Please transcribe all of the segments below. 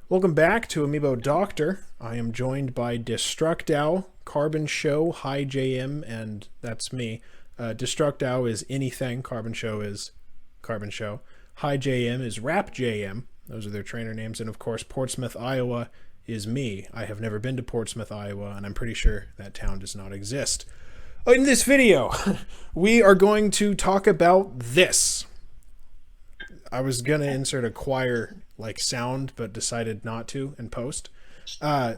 Welcome back to Amiibo Doctor. I am joined by Destructow, Carbon Show, Hi JM, and that's me. Destructow is anything, Carbon Show is Carbon Show. Hi JM is Rap JM. Those are their trainer names. And of course, Portsmouth, Iowa is me. I have never been to Portsmouth, Iowa, and I'm pretty sure that town does not exist. In this video, we are going to talk about this. I was gonna insert a choir like sound, but decided not to in post.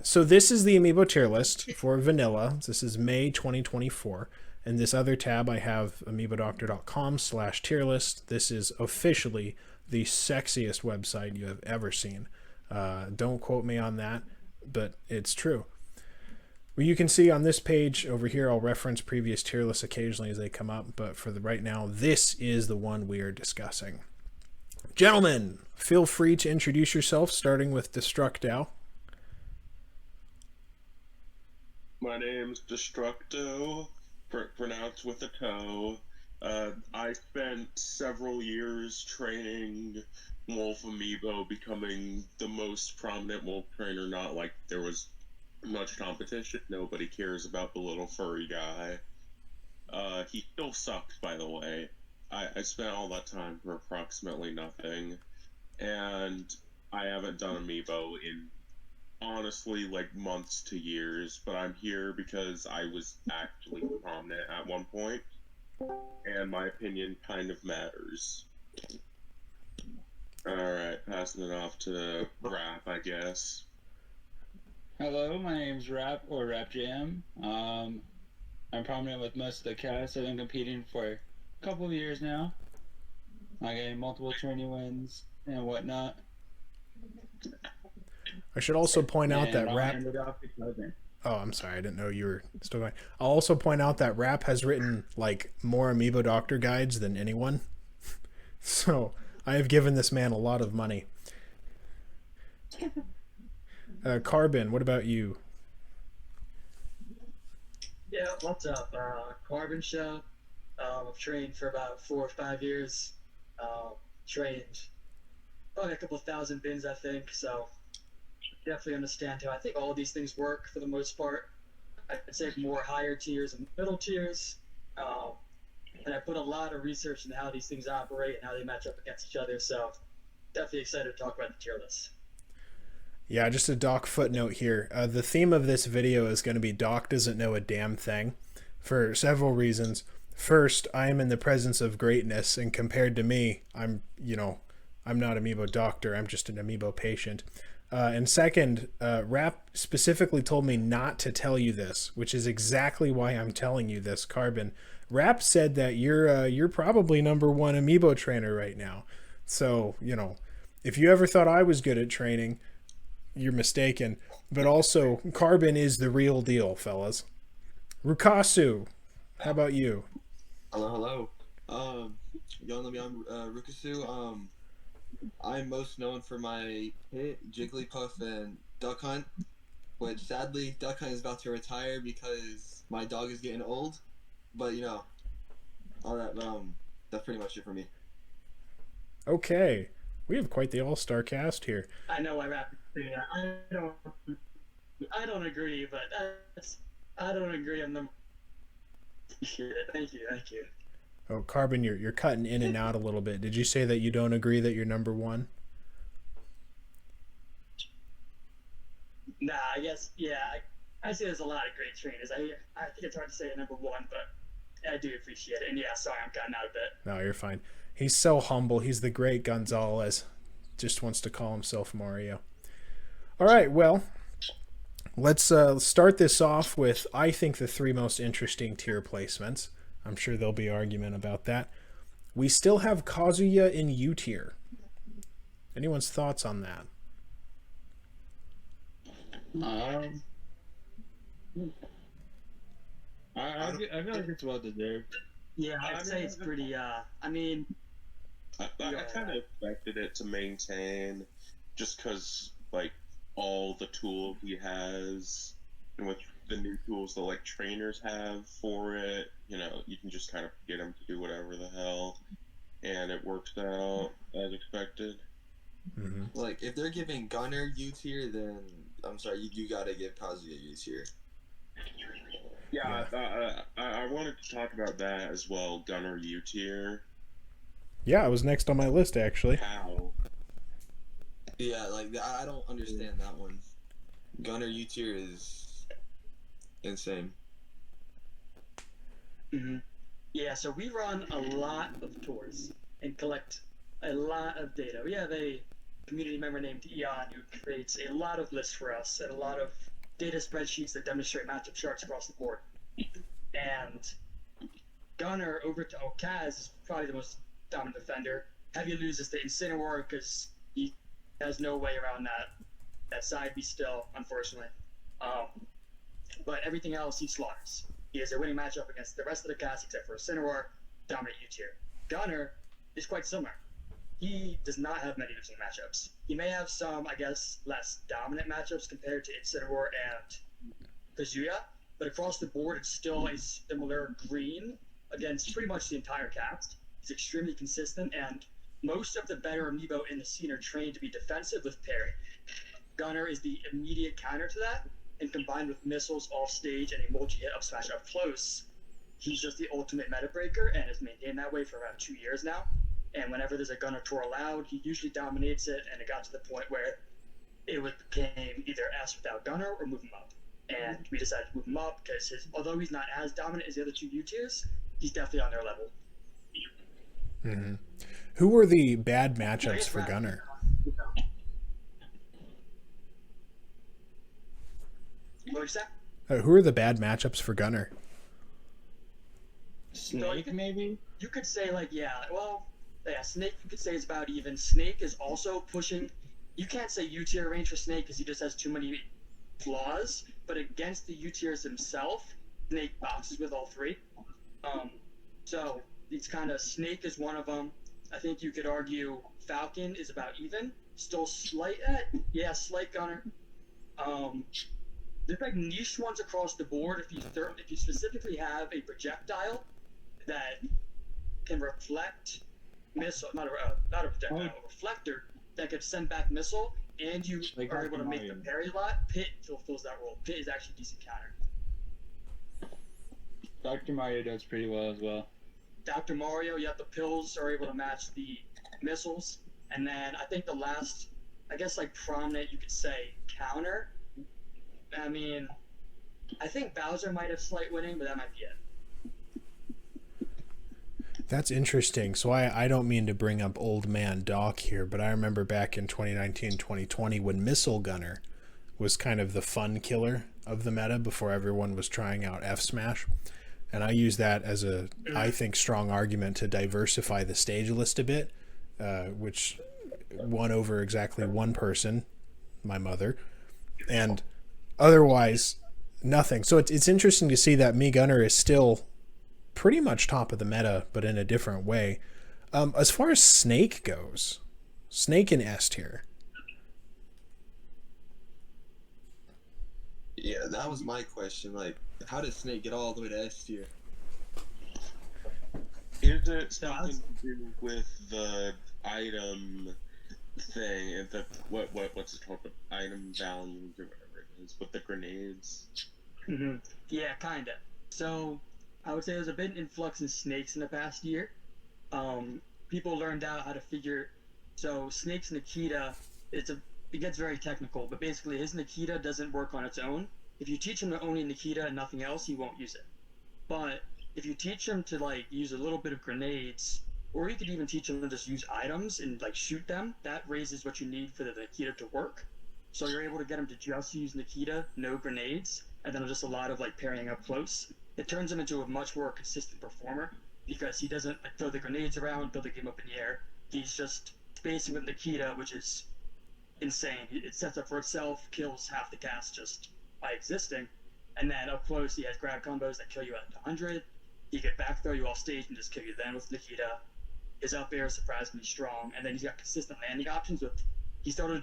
So this is the Amiibo tier list for vanilla. This is May 2024. And this other tab I have amiibodoctor.com/tier list. This is officially the sexiest website you have ever seen. Don't quote me on that, but it's true. Well, you can see on this page over here, I'll reference previous tier lists occasionally as they come up, but for the right now, this is the one we are discussing. Gentlemen, feel free to introduce yourself, starting with Destructow. My name's Destructo, pronounced with a toe. I spent several years training Wolf Amiibo, becoming the most prominent Wolf trainer. Not like there was much competition. Nobody cares about the little furry guy. He still sucks, by the way. I spent all that time for approximately nothing, and I haven't done Amiibo in honestly like months to years, but I'm here because I was actually prominent at one point, and my opinion kind of matters. Alright, passing it off to Rap, I guess. Hello, my name's Rap or Rap Jam. I'm prominent with most of the cast. I've been competing for a couple of years now. I got multiple tourney wins and whatnot. I should also point out that I'll Rap... hand it off to Cousin. Oh, I'm sorry. I didn't know you were still going. I'll also point out that Rap has written like more Amiibo Doctor guides than anyone. So I have given this man a lot of money. Carbon, what about you? Yeah, what's up? Carbon Show. I've trained for about 4 or 5 years. Trained probably a couple thousand bins, I think. So definitely understand how I think all these things work for the most part. I'd say more higher tiers and middle tiers. And I put a lot of research into how these things operate and how they match up against each other. So definitely excited to talk about the tier list. Yeah, just a Doc footnote here. The theme of this video is going to be Doc doesn't know a damn thing for several reasons. First, I am in the presence of greatness, and compared to me, I'm not Amiibo Doctor, I'm just an Amiibo patient. And second, Rap specifically told me not to tell you this, which is exactly why I'm telling you this, Carbon. Rap said that you're probably number one Amiibo trainer right now. So, if you ever thought I was good at training, you're mistaken. But also, Carbon is the real deal, fellas. Rukasu, how about you? Hello. Y'all know me, I'm Rukasu. I'm most known for my hit, Jigglypuff, and Duck Hunt, which sadly, Duck Hunt is about to retire because my dog is getting old. But, all that, that's pretty much it for me. Okay. We have quite the all-star cast here. I know I rap. I don't agree, but I don't agree on them. Thank you. Oh, Carbon, you're cutting in and out a little bit. Did you say that you don't agree that you're number one? Nah, I guess I see there's a lot of great trainers. I think it's hard to say number one, but I do appreciate it. And yeah, sorry, I'm cutting out a bit. No, you're fine. He's so humble. He's the great Gonzalez. Just wants to call himself Mario. All right, well, let's start this off with, I think, the 3 most interesting tier placements. I'm sure there'll be argument about that. We still have Kazuya in U tier. Anyone's thoughts on that? I feel like it's well deserved. Yeah, I'd say it's pretty. I mean, I kind of expected it to maintain, just because, like, all the tools he has, and with the new tools that, like, trainers have for it, you can just kind of get him to do whatever the hell, and it works out as expected. Hmm. Like, if they're giving Gunner U tier, then I'm sorry, you gotta give Kazuya U tier. Yeah, Yeah. I wanted to talk about that as well. Gunner U tier. Yeah, it was next on my list actually. How? Yeah, like I don't understand that one. Gunner U tier is insane. Hmm. Yeah, so we run a lot of tours and collect a lot of data. We have a community member named Eon who creates a lot of lists for us and a lot of data spreadsheets that demonstrate matchup charts across the board. And Gunner over to Okaz is probably the most dominant defender. Heavy loses to Incineroar because he has no way around that side B still, unfortunately. But everything else he slaughters. He has a winning matchup against the rest of the cast except for Incineroar, dominant U tier. Gunner is quite similar. He does not have many losing matchups. He may have some, I guess, less dominant matchups compared to Incineroar and Kazuya, but across the board, it's still a similar green against pretty much the entire cast. He's extremely consistent, and most of the better amiibo in the scene are trained to be defensive with parry. Gunner is the immediate counter to that, and combined with missiles off stage and a multi-hit up smash up close, he's just the ultimate meta breaker and has maintained that way for around 2 years now. And whenever there's a Gunner tour allowed, he usually dominates it, and it got to the point where it became either S without Gunner or move him up. And we decided to move him up because although he's not as dominant as the other two U tiers, he's definitely on their level. Hmm. Who were the bad I matchups guess for Gunner? What was that? Who are the bad matchups for Gunner? Snake, maybe? You could say Snake you could say is about even. Snake is also pushing. You can't say U tier range for Snake because he just has too many flaws. But against the U tiers himself, Snake boxes with all three. So it's kind of Snake is one of them. I think you could argue Falcon is about even. Still slight slight Gunner. There's like niche ones across the board. If you specifically have a projectile that can reflect missile, not a projectile, a reflector that could send back missile, and you Like are able to make Mario. the parry a lot. Pit fulfills that role. Pit is actually a decent counter. Dr. Mario does pretty well as well. Dr. Mario, the pills are able to match the missiles, and then I think the last, I guess like prominent, you could say counter. I mean, I think Bowser might have slight winning, but that might be it. That's interesting. So I don't mean to bring up old man Doc here, but I remember back in 2019, 2020 when Missile Gunner was kind of the fun killer of the meta before everyone was trying out F Smash. And I use that as I think, strong argument to diversify the stage list a bit, which won over exactly one person, my mother, and otherwise nothing. So it's interesting to see that Me Gunner is still pretty much top of the meta, but in a different way. As far as Snake goes, Snake in S tier. Yeah, that was my question. Like, how did Snake get all the way to S tier? Is it something to do with the item thing and what's it called? The item values or whatever it is with the grenades? Mm-hmm. Yeah, kinda. So I would say there's a bit of influx in snakes in the past year. People learned out how to figure. So Snake's Nikita, it gets very technical, but basically his Nikita doesn't work on its own. If you teach him to only Nikita and nothing else, he won't use it. But if you teach him to like use a little bit of grenades, or you could even teach him to just use items and like shoot them, that raises what you need for the Nikita to work. So you're able to get him to just use Nikita, no grenades, and then just a lot of like parrying up close. It turns him into a much more consistent performer because he doesn't like throw the grenades around, build the game up in the air. He's just spacing with Nikita, which is insane. It sets up for itself, kills half the cast just by existing, and then up close he has grab combos that kill you at 100. He can back throw you off stage and just kill you then with Nikita. His up air is surprisingly strong, and then he's got consistent landing options with.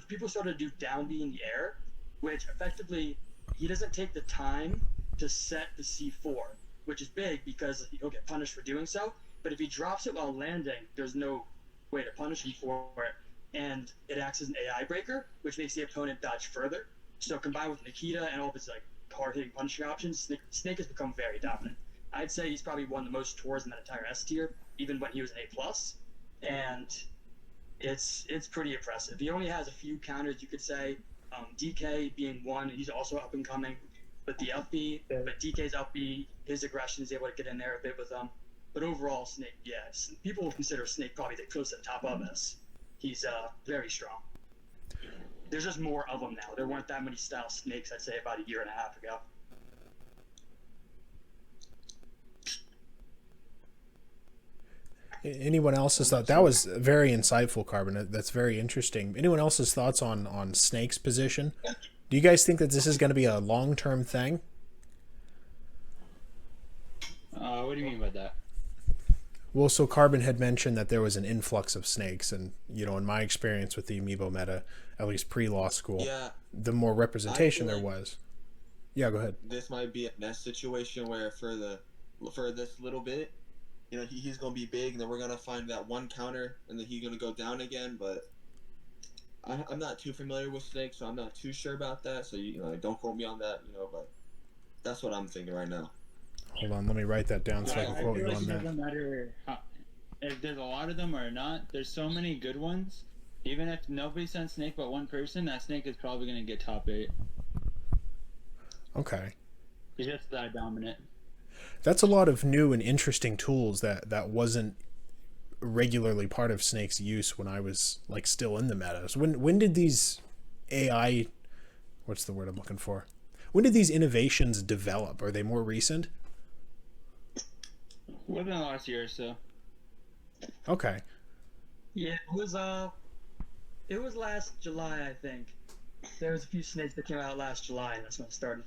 People started to do down B in the air, which effectively he doesn't take the time to set the C4, which is big because he'll get punished for doing so. But if he drops it while landing, there's no way to punish him for it. and it acts as an AI breaker, which makes the opponent dodge further. So combined with Nikita and all of his like hard-hitting punching options, Snake has become very dominant. I'd say he's probably won the most tours in that entire S tier, even when he was an A+. And it's pretty impressive. He only has a few counters, you could say. DK being one, he's also up and coming. But the up B, but DK's up B, his aggression is able to get in there a bit with them. But overall, Snake, yeah, people will consider Snake probably the close to the top of us. He's very strong. There's just more of them now. There weren't that many style Snakes, I'd say, about a year and a half ago. Anyone else's thought? That was very insightful, Carbon. That's very interesting. Anyone else's thoughts on Snake's position? Do you guys think that this is going to be a long-term thing? What do you mean by that? Well, so Carbon had mentioned that there was an influx of Snakes, and in my experience with the Amiibo meta, at least pre-law school, Yeah, the more representation I there feel like was. Yeah, go ahead. this might be a Nest situation where for this little bit, he's gonna be big, and then we're gonna find that one counter, and then he's gonna go down again. But I'm not too familiar with Snake, so I'm not too sure about that. So don't quote me on that. But that's what I'm thinking right now. Hold on, let me write that down so I can I quote feel you like on it that. doesn't matter if there's a lot of them or not. There's so many good ones. Even if nobody sends Snake but one person, that Snake is probably going to get top 8. Okay. He's just that dominant. That's a lot of new and interesting tools that wasn't regularly part of Snake's use when I was still in the meta. So when did these AI, what's the word I'm looking for? When did these innovations develop? Are they more recent? Within the last year or so. Okay. Yeah, it was last July, I think. There was a few Snakes that came out last July, and that's when it started.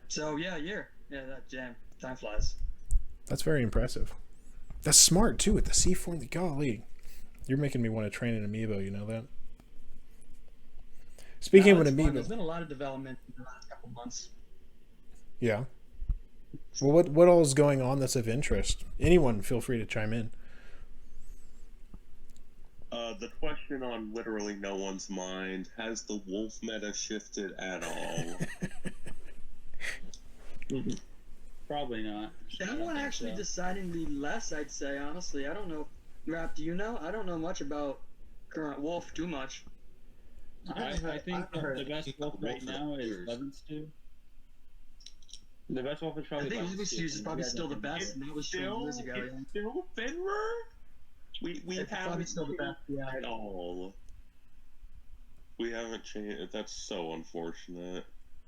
So yeah, a year. Yeah, that jam. Time flies. That's very impressive. That's smart too with the C4. Golly, you're making me want to train an Amiibo. You know that. Speaking of an It's fun. Amiibo, There's been a lot of development in the last couple months. yeah. Well, what all is going on that's of interest? Anyone, feel free to chime in. The question on literally no one's mind: has the wolf meta shifted at all? Probably not. That one actually decidedly less, I'd say, honestly. I don't know. Rap, do you know? I don't know much about current wolf too much. I think I've heard the best wolf right now is Levinstew. The best wolf is I probably think Levinstew. Levinstew is probably still the best, and that was 2 years ago. It's Yeah. still Finrer? We It's probably haven't still the best, yeah. at all. We haven't changed. That's so unfortunate.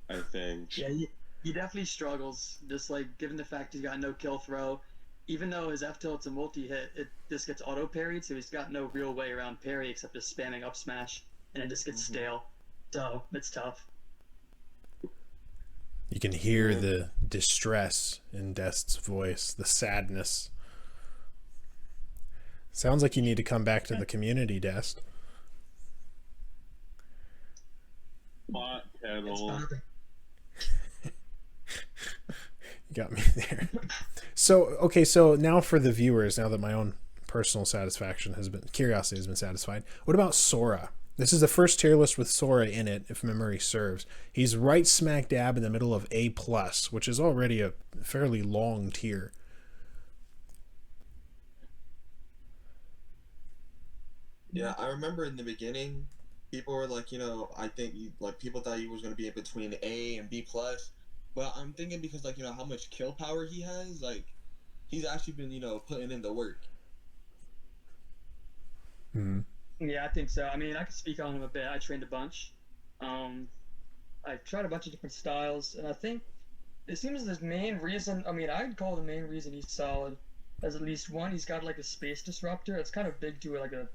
I think. Yeah, he definitely struggles, just given the fact he's got no kill throw. Even though his F tilt's a multi-hit, it just gets auto-parried, so he's got no real way around parry except just spamming up smash, and it just gets stale. So, it's tough. You can hear the distress in Dest's voice, the sadness. Sounds like you need to come back to the community, Dest. Hot It's kettle. popping. You got me there. So now for the viewers, now that my own personal curiosity has been satisfied, what about Sora? This is the first tier list with Sora in it, if memory serves. He's right smack dab in the middle of A+, which is already a fairly long tier. Yeah, I remember in the beginning, people were like, I think people thought he was going to be in between A and B+. But I'm thinking because how much kill power he has, he's actually been putting in the work. Hmm. Yeah, I think so. I mean, I could speak on him a bit. I trained a bunch. I've tried a bunch of different styles, and I think it seems the main reason, I'd call the main reason he's solid as at least one, he's got a space disruptor. It's kind of big to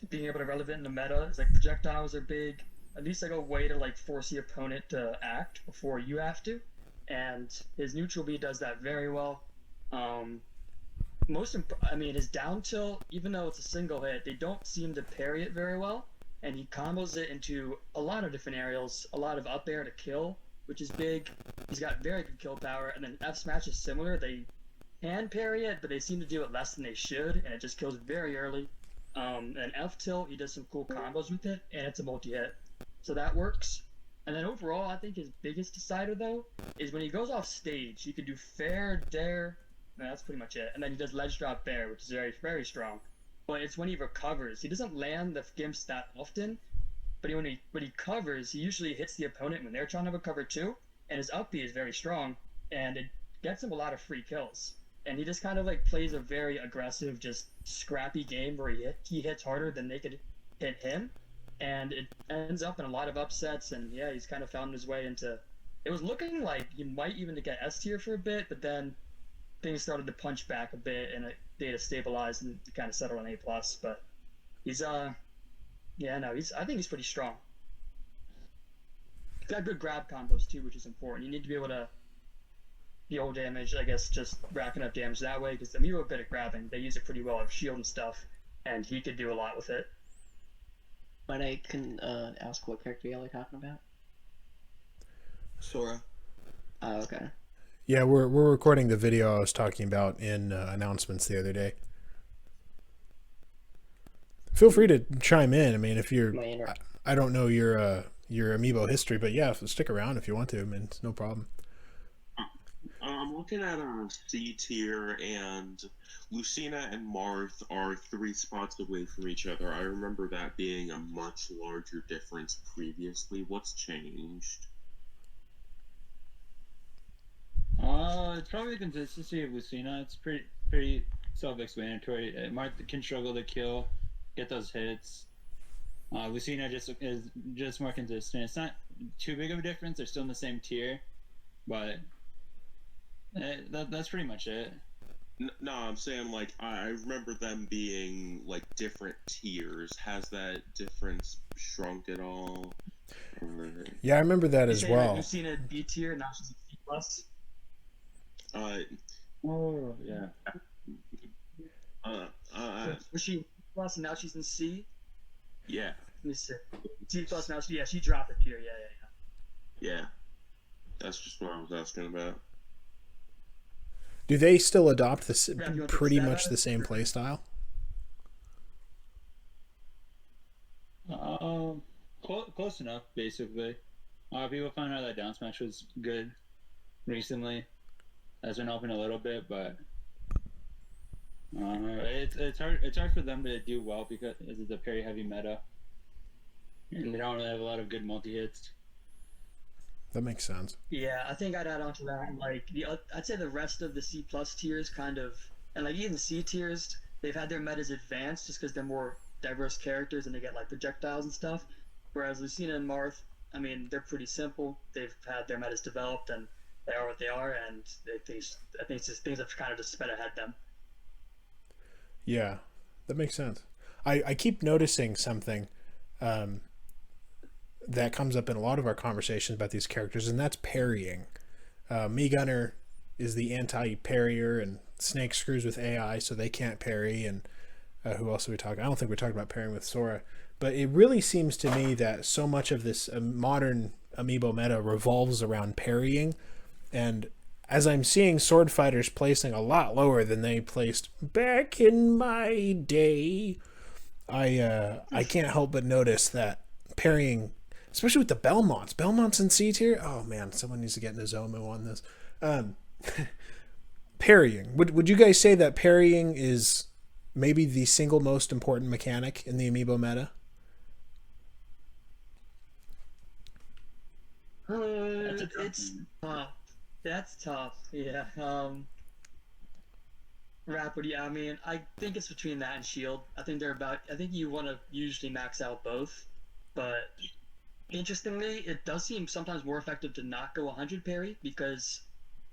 being able to relevant in the meta. It's projectiles are big. At least a way to force the opponent to act before you have to. And his neutral B does that very well. His down tilt, even though it's a single hit, they don't seem to parry it very well. And he combos it into a lot of different aerials, a lot of up air to kill, which is big. He's got very good kill power. And then F smash is similar. They can parry it, but they seem to do it less than they should, and it just kills very early. And F tilt, he does some cool combos with it, and it's a multi-hit, so that works. And then overall, I think his biggest decider though is when he goes off stage, he can do fair, dare, and that's pretty much it. And then he does ledge drop bear, which is very very strong. But it's when he recovers. He doesn't land the gimps that often, but when he covers, he usually hits the opponent when they're trying to recover too. And his up B is very strong, and it gets him a lot of free kills. And he just kind of like plays a very aggressive, just scrappy game where he hits harder than they could hit him, and it ends up in a lot of upsets. And yeah, he's kind of found his way into. It was looking like he might even get S tier for a bit, but then things started to punch back a bit, and data stabilized and kind of settled on A plus. But he's yeah, no, I think he's pretty strong. He's got good grab combos too, which is important. You need to be able to deal damage, I guess, just racking up damage that way, because the Amiibo are good at grabbing. They use it pretty well with shield and stuff, and he could do a lot with it. But I can ask what character y'all are talking about? Sora. Oh, okay. Yeah, we're recording the video I was talking about in announcements the other day. Feel free to chime in. I mean, if you're, I don't know your Amiibo history, but yeah, stick around if you want to. I mean, it's no problem. I'm looking at C tier, and Lucina and Marth are 3 spots away from each other. I remember that being a much larger difference previously. What's changed? It's probably the consistency of Lucina. It's pretty self-explanatory. Marth can struggle to kill, get those hits. Lucina is just more consistent. It's not too big of a difference. They're still in the same tier, but that's pretty much it. No, I'm saying, like, I remember them being, like, different tiers. Has that difference shrunk at all? Or... Yeah, I remember that as well. You've seen a B tier, now she's a C plus. Oh, yeah. Was she C plus and now she's in C? Yeah. Let me see. C plus now, she dropped a tier, Yeah. That's just what I was asking about. Do they still adopt this Yeah, pretty much the same play style? Close enough, basically. People found out that down smash was good recently. Has been helping a little bit, but it's hard for them to do well because it's a parry heavy meta, and they don't really have a lot of good multi hits. That makes sense. Yeah, I think I'd add on to that. Like I'd say the rest of the C plus tiers kind of, and like even C tiers, they've had their metas advanced just because they're more diverse characters and they get like projectiles and stuff. Whereas Lucina and Marth, I mean, they're pretty simple. They've had their metas developed and they are what they are, and I think it's just things have kind of just sped ahead them. Yeah, that makes sense. I keep noticing something that comes up in a lot of our conversations about these characters, and that's parrying. Me Gunner is the anti-parrier, and Snake screws with AI, so they can't parry. And who else are we talking? I don't think we're talking about parrying with Sora, but it really seems to me that so much of this modern Amiibo meta revolves around parrying. And as I'm seeing sword fighters placing a lot lower than they placed back in my day, I can't help but notice that parrying, especially with the Belmonts in C tier. Oh man, someone needs to get Nozomu on this. Parrying. Would you guys say that parrying is maybe the single most important mechanic in the Amiibo meta? That's tough. Yeah. Rapid, yeah. I mean, I think it's between that and shield. I think you want to usually max out both, but interestingly, it does seem sometimes more effective to not go 100 parry because,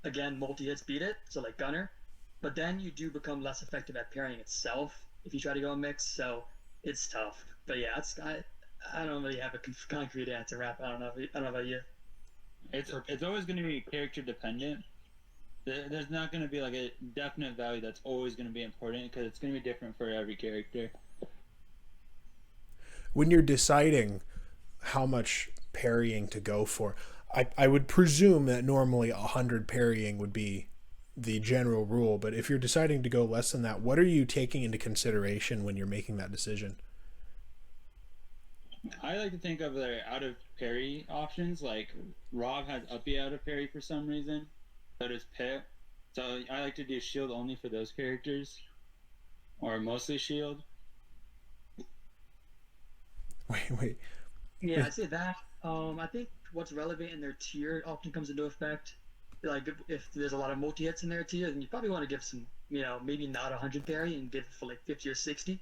again, multi-hits beat it, so like Gunner, but then you do become less effective at parrying itself if you try to go a mix, so it's tough. But yeah, I don't really have a concrete answer, Rap. I don't know about you. It's always going to be character dependent. There's not going to be like a definite value that's always going to be important because it's going to be different for every character. When you're deciding how much parrying to go for, I would presume that normally 100 parrying would be the general rule, but if you're deciding to go less than that, what are you taking into consideration when you're making that decision? I like to think of their out of parry options. Like Rob has uppy out of parry for some reason. So does Pip. So I like to do shield only for those characters, or mostly shield. Wait. Yeah, I'd say that. I think what's relevant in their tier often comes into effect. Like if there's a lot of multi hits in their tier, then you probably want to give some, maybe not 100 parry and give it for like 50 or 60.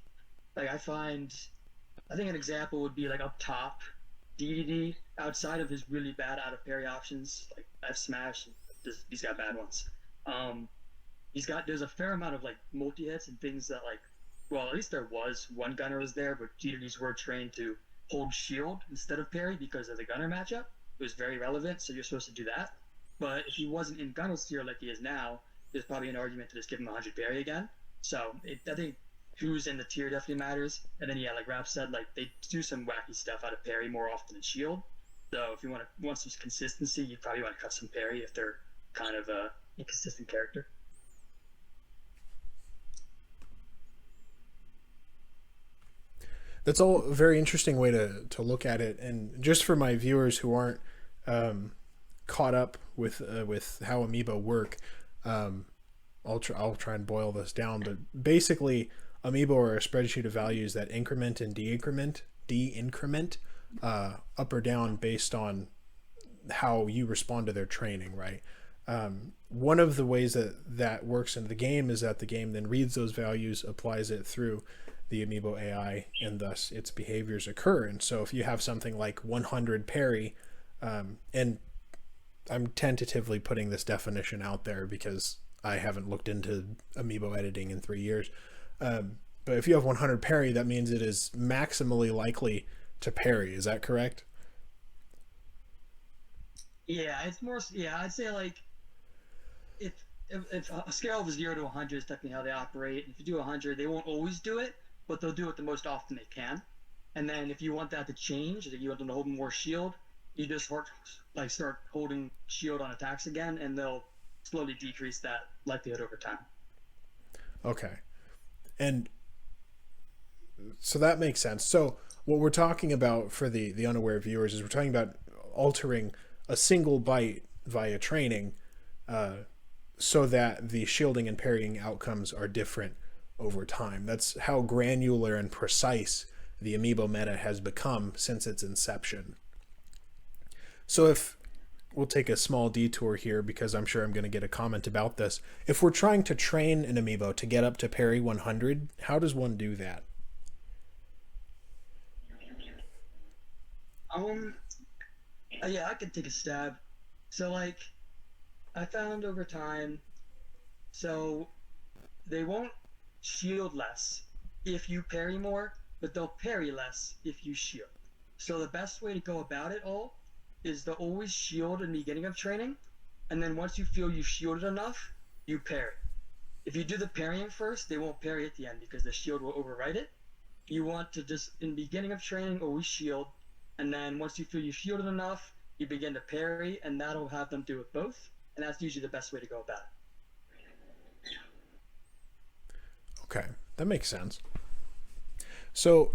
Like I think an example would be like up top, DDD outside of his really bad out of parry options like F smash. He's got bad ones. Um, there's a fair amount of like multi hits and things that like, well, at least there was one gunner was there, but DDDs were trained to hold shield instead of parry because of the gunner matchup. It was very relevant, so you're supposed to do that. But if he wasn't in gunner's tier like he is now, there's probably an argument to just give him 100 parry again. So I think who's in the tier definitely matters. And then yeah, like Rap said, like they do some wacky stuff out of parry more often than shield. So if you want some consistency, you probably want to cut some parry if they're kind of a inconsistent character. That's all a very interesting way to look at it. And just for my viewers who aren't caught up with how Amiibo work, I'll try and boil this down. But basically, Amiibo are a spreadsheet of values that increment and de-increment up or down based on how you respond to their training, right? One of the ways that works in the game is that the game then reads those values, applies it through the Amiibo AI, and thus its behaviors occur. And so if you have something like 100 parry, and I'm tentatively putting this definition out there because I haven't looked into Amiibo editing in 3 years. But if you have 100 parry, that means it is maximally likely to parry. Is that correct? Yeah, it's more. Yeah, I'd say like if a scale of 0 to 100 is technically how they operate. If you do 100, they won't always do it, but they'll do it the most often they can. And then if you want that to change, if you want them to hold more shield, you just start holding shield on attacks again, and they'll slowly decrease that likelihood over time. Okay. And so that makes sense. So what we're talking about for the unaware viewers is we're talking about altering a single byte via training so that the shielding and parrying outcomes are different over time. That's how granular and precise the Amiibo meta has become since its inception. So if we'll take a small detour here because I'm sure I'm going to get a comment about this. If we're trying to train an Amiibo to get up to parry 100, how does one do that? Yeah, I could take a stab. So like, I found over time, so they won't shield less if you parry more, but they'll parry less if you shield. So the best way to go about it all is to always shield in the beginning of training, and then once you feel you've shielded enough, you parry. If you do the parrying first, they won't parry at the end because the shield will override it. You want to just, in the beginning of training, always shield, and then once you feel you've shielded enough, you begin to parry, and that'll have them do it both, and that's usually the best way to go about it. Okay, that makes sense. So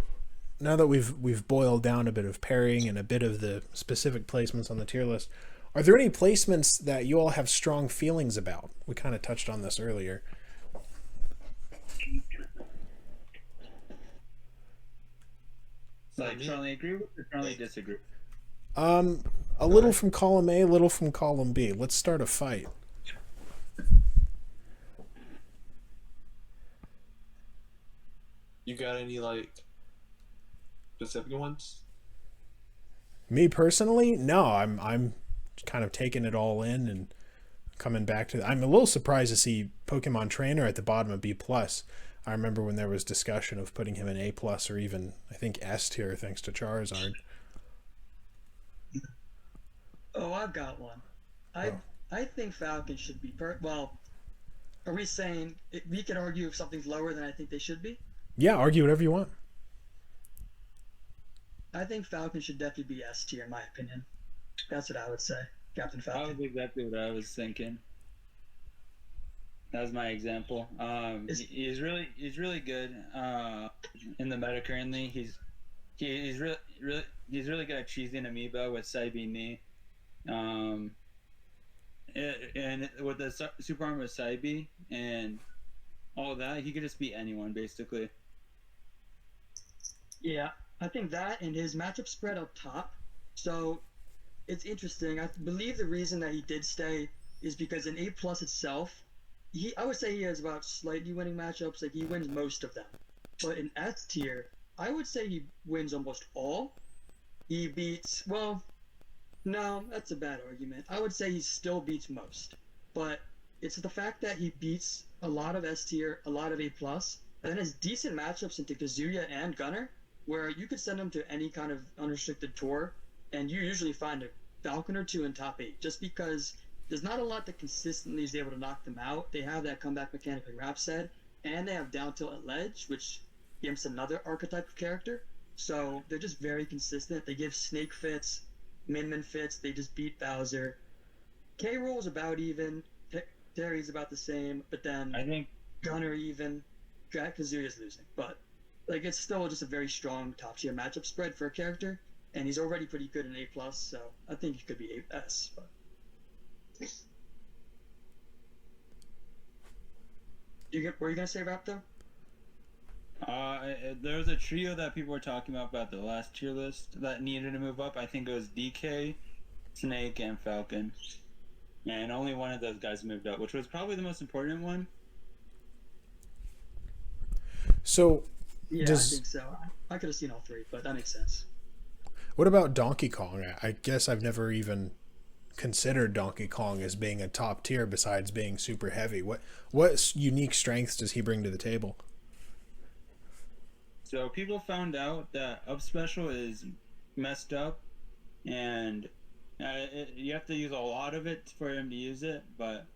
now that we've boiled down a bit of parrying and a bit of the specific placements on the tier list, are there any placements that you all have strong feelings about? We kind of touched on this earlier. Like strongly agree with or strongly disagree? A little from column A, a little from column B. Let's start a fight. You got any like specific ones? Me personally, no. I'm kind of taking it all in and coming back to. I'm a little surprised to see Pokemon Trainer at the bottom of B+. I remember when there was discussion of putting him in A+ or even I think S tier thanks to Charizard. Oh, I've got one. I think Falcon should be well. Are we saying we could argue if something's lower than I think they should be? Yeah, argue whatever you want. I think Falcon should definitely be S tier in my opinion. That's what I would say, Captain That was Falcon. exactly what I was thinking. That was my example. He's really good in the meta currently. He's really good at cheesing Amiibo with Saibi Ni. And with the super armor with Saibi and all that, he could just beat anyone basically. Yeah, I think that and his matchup spread up top. So it's interesting. I believe the reason that he did stay is because in A plus itself, I would say he has about slightly winning matchups. Like he wins most of them. But in S tier, I would say he wins almost all. He beats no, that's a bad argument. I would say he still beats most. But it's the fact that he beats a lot of S tier, a lot of A plus, and then has decent matchups into Kazuya and Gunner, where you could send him to any kind of unrestricted tour, and you usually find a Falcon or two in top 8, just because there's not a lot that consistently is able to knock them out. They have that comeback mechanic like Rap said, and they have down tilt at ledge, which gives another archetype of character. So they're just very consistent. They give Snake fits, Min fits, they just beat Bowser. K. Rool's about even, Terry's about the same, but then I think Gunner even, Kazuya's losing. But like it's still just a very strong top tier matchup spread for a character, and he's already pretty good in A plus, so I think he could be A S. But were you gonna say Rap though? There was a trio that people were talking about the last tier list that needed to move up. I think it was DK, Snake, and Falcon. And only one of those guys moved up, which was probably the most important one. So, yeah, I think so. I could have seen all three, but that makes sense. What about Donkey Kong? I guess I've never even considered Donkey Kong as being a top tier besides being super heavy. What unique strengths does he bring to the table? So people found out that up special is messed up, and you have to use a lot of it for him to use it, but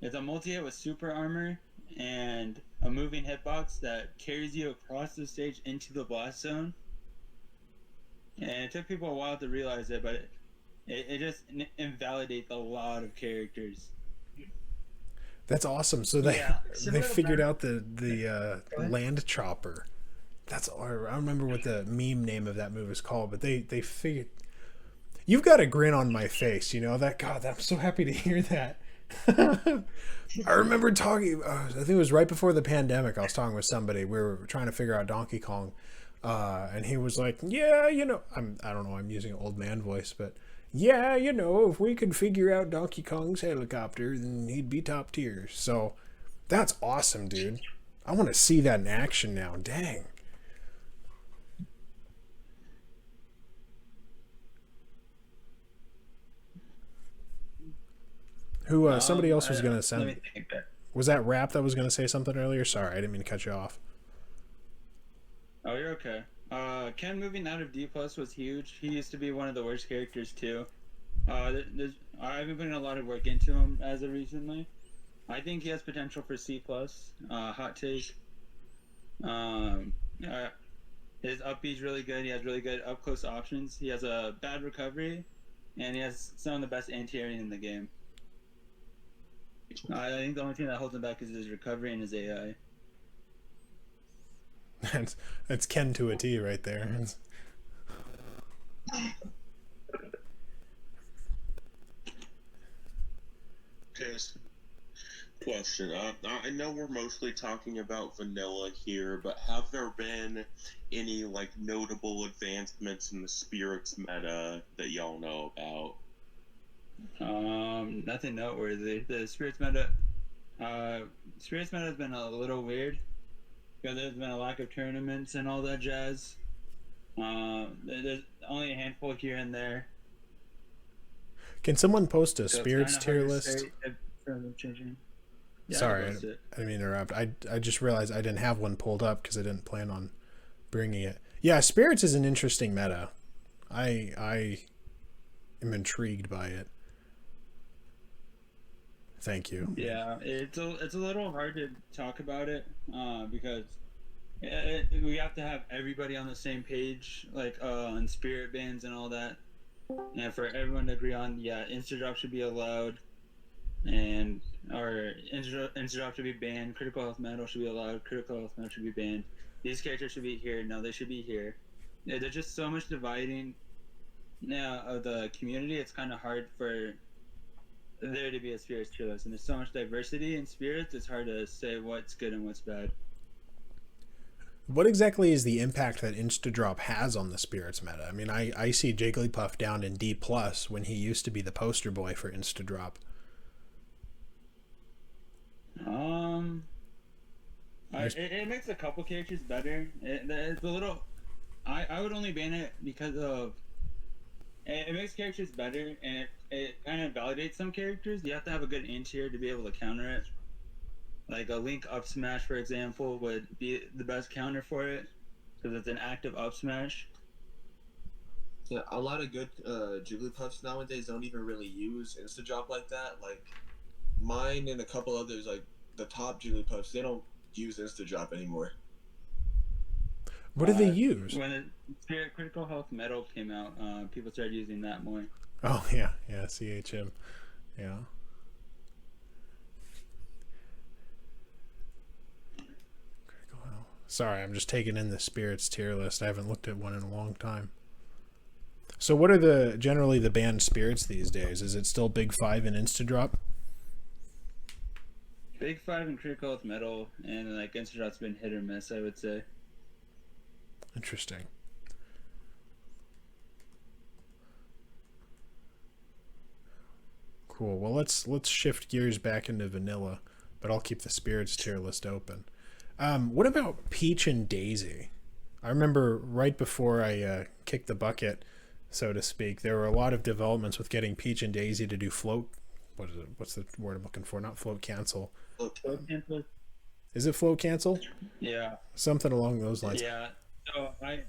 it's a multi-hit with super armor and a moving hitbox that carries you across the stage into the blast zone. And it took people a while to realize it, but it just invalidates a lot of characters. That's awesome. So they figured out the land chopper. I remember what the meme name of that move is called, but they figured. You've got a grin on my face, you know that. God, I'm so happy to hear that. I remember talking. I think it was right before the pandemic. I was talking with somebody. We were trying to figure out Donkey Kong, and he was like, "Yeah, I don't know. I'm using an old man voice, but yeah, if we could figure out Donkey Kong's helicopter, then he'd be top tier." So that's awesome, dude. I want to see that in action now. Dang. Who? Somebody else was gonna send. Was that Rap that was gonna say something earlier? Sorry, I didn't mean to cut you off. Oh, you're okay. Ken moving out of D plus was huge. He used to be one of the worst characters too. I've been putting a lot of work into him as of recently. I think he has potential for C plus. Hot take. His up B's really good. He has really good up close options. He has a bad recovery, and he has some of the best anti-airing in the game. I think the only thing that holds him back is his recovery and his AI. That's Ken to a T right there. Okay, question. I know we're mostly talking about vanilla here, but have there been any notable advancements in the spirits meta that y'all know about? Nothing noteworthy. The spirits meta has been a little weird because there's been a lack of tournaments and all that jazz. There's only a handful here and there. Can someone post a spirits tier list? Yeah, sorry, I didn't mean to interrupt. I just realized I didn't have one pulled up because I didn't plan on bringing it. Yeah, spirits is an interesting meta. I am intrigued by it. Thank you. Yeah, it's a little hard to talk about it because we have to have everybody on the same page, on spirit bans and all that, and for everyone to agree on, yeah, insta drop should be allowed. and or Insta should be banned. Critical health metal should be allowed. Critical health metal should be banned. These characters should be here. No, they should be here. Yeah, there's just so much dividing now of the community. It's kind of hard for there to be a spirits tier list, and there's so much diversity in spirits. It's hard to say what's good and what's bad. What exactly is the impact that Instadrop has on the spirits meta? I mean, I see Jigglypuff down in D+ when he used to be the poster boy for Instadrop. It makes a couple characters better. It's a little. I would only ban it because of. It makes characters better, and it kind of validates some characters. You have to have a good anti-hero to be able to counter it. Like a Link up smash, for example, would be the best counter for it because it's an active up smash. Yeah, a lot of good Jigglypuffs nowadays don't even really use Insta Drop like that. Like mine and a couple others, like the top Jigglypuffs, they don't use Insta Drop anymore. What do they use? When Spirit Critical Health Metal came out, people started using that more. Oh yeah, CHM, yeah. Critical Health. Sorry, I'm just taking in the spirits tier list. I haven't looked at one in a long time. So what are generally the banned spirits these days? Is it still Big 5 and Instadrop? Big 5 and Critical Health Metal, and like Instadrop's been hit or miss, I would say. Interesting. Cool. Well, let's shift gears back into vanilla, but I'll keep the spirits tier list open. What about Peach and Daisy? I remember right before I kicked the bucket, so to speak, there were a lot of developments with getting Peach and Daisy to do float. What is it? What's the word I'm looking for? Not float cancel. Float cancel? Is it float cancel? Yeah. Something along those lines. Yeah. So I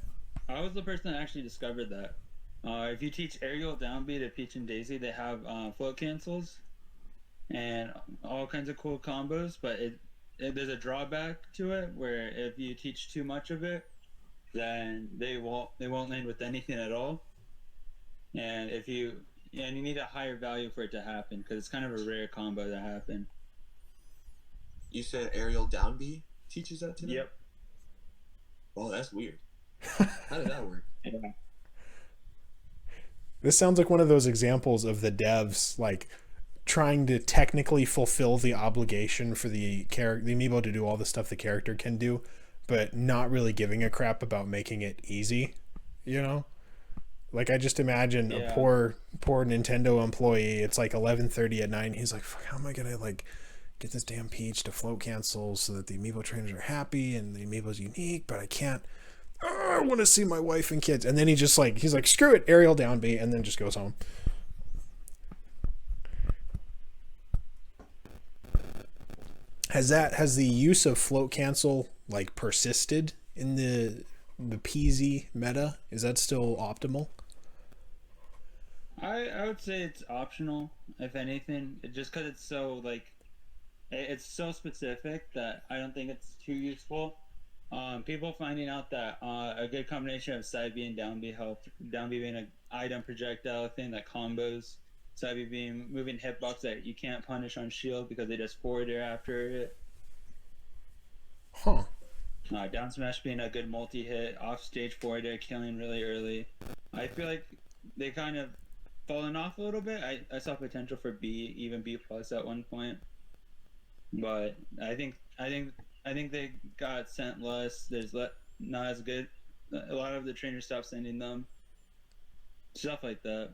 was the person that actually discovered that. If you teach aerial down B to Peach and Daisy, they have float cancels and all kinds of cool combos, but there's a drawback to it where if you teach too much of it, then they won't land with anything at all. And you need a higher value for it to happen because it's kind of a rare combo to happen. You said aerial down B teaches that to them? Yep. Oh, that's weird. How did that work? Yeah. This sounds like one of those examples of the devs like trying to technically fulfill the obligation for the amiibo to do all the stuff the character can do, but not really giving a crap about making it easy, you know? Like I just imagine a poor Nintendo employee, it's like 11:30 at night, he's like, fuck, how am I gonna like get this damn Peach to float cancel so that the amiibo trainers are happy and the amiibo's unique, but I can't. Oh, I want to see my wife and kids. And then he's like, screw it, aerial down B, and then just goes home. Has the use of float cancel like persisted in the PZ meta? Is that still optimal? I would say it's optional, if anything, just because it's so it's so specific that I don't think it's too useful. People finding out that a good combination of side B and down B help, down B being an item projectile thing that combos, side B being moving hitbox that you can't punish on shield because they just forward air after it. Huh. Down smash being a good multi-hit, off stage forward air killing really early. I feel like they kind of fallen off a little bit. I saw potential for B, even B plus at one point, but I think they got sent less. There's not as good. A lot of the trainers stopped sending them. Stuff like that.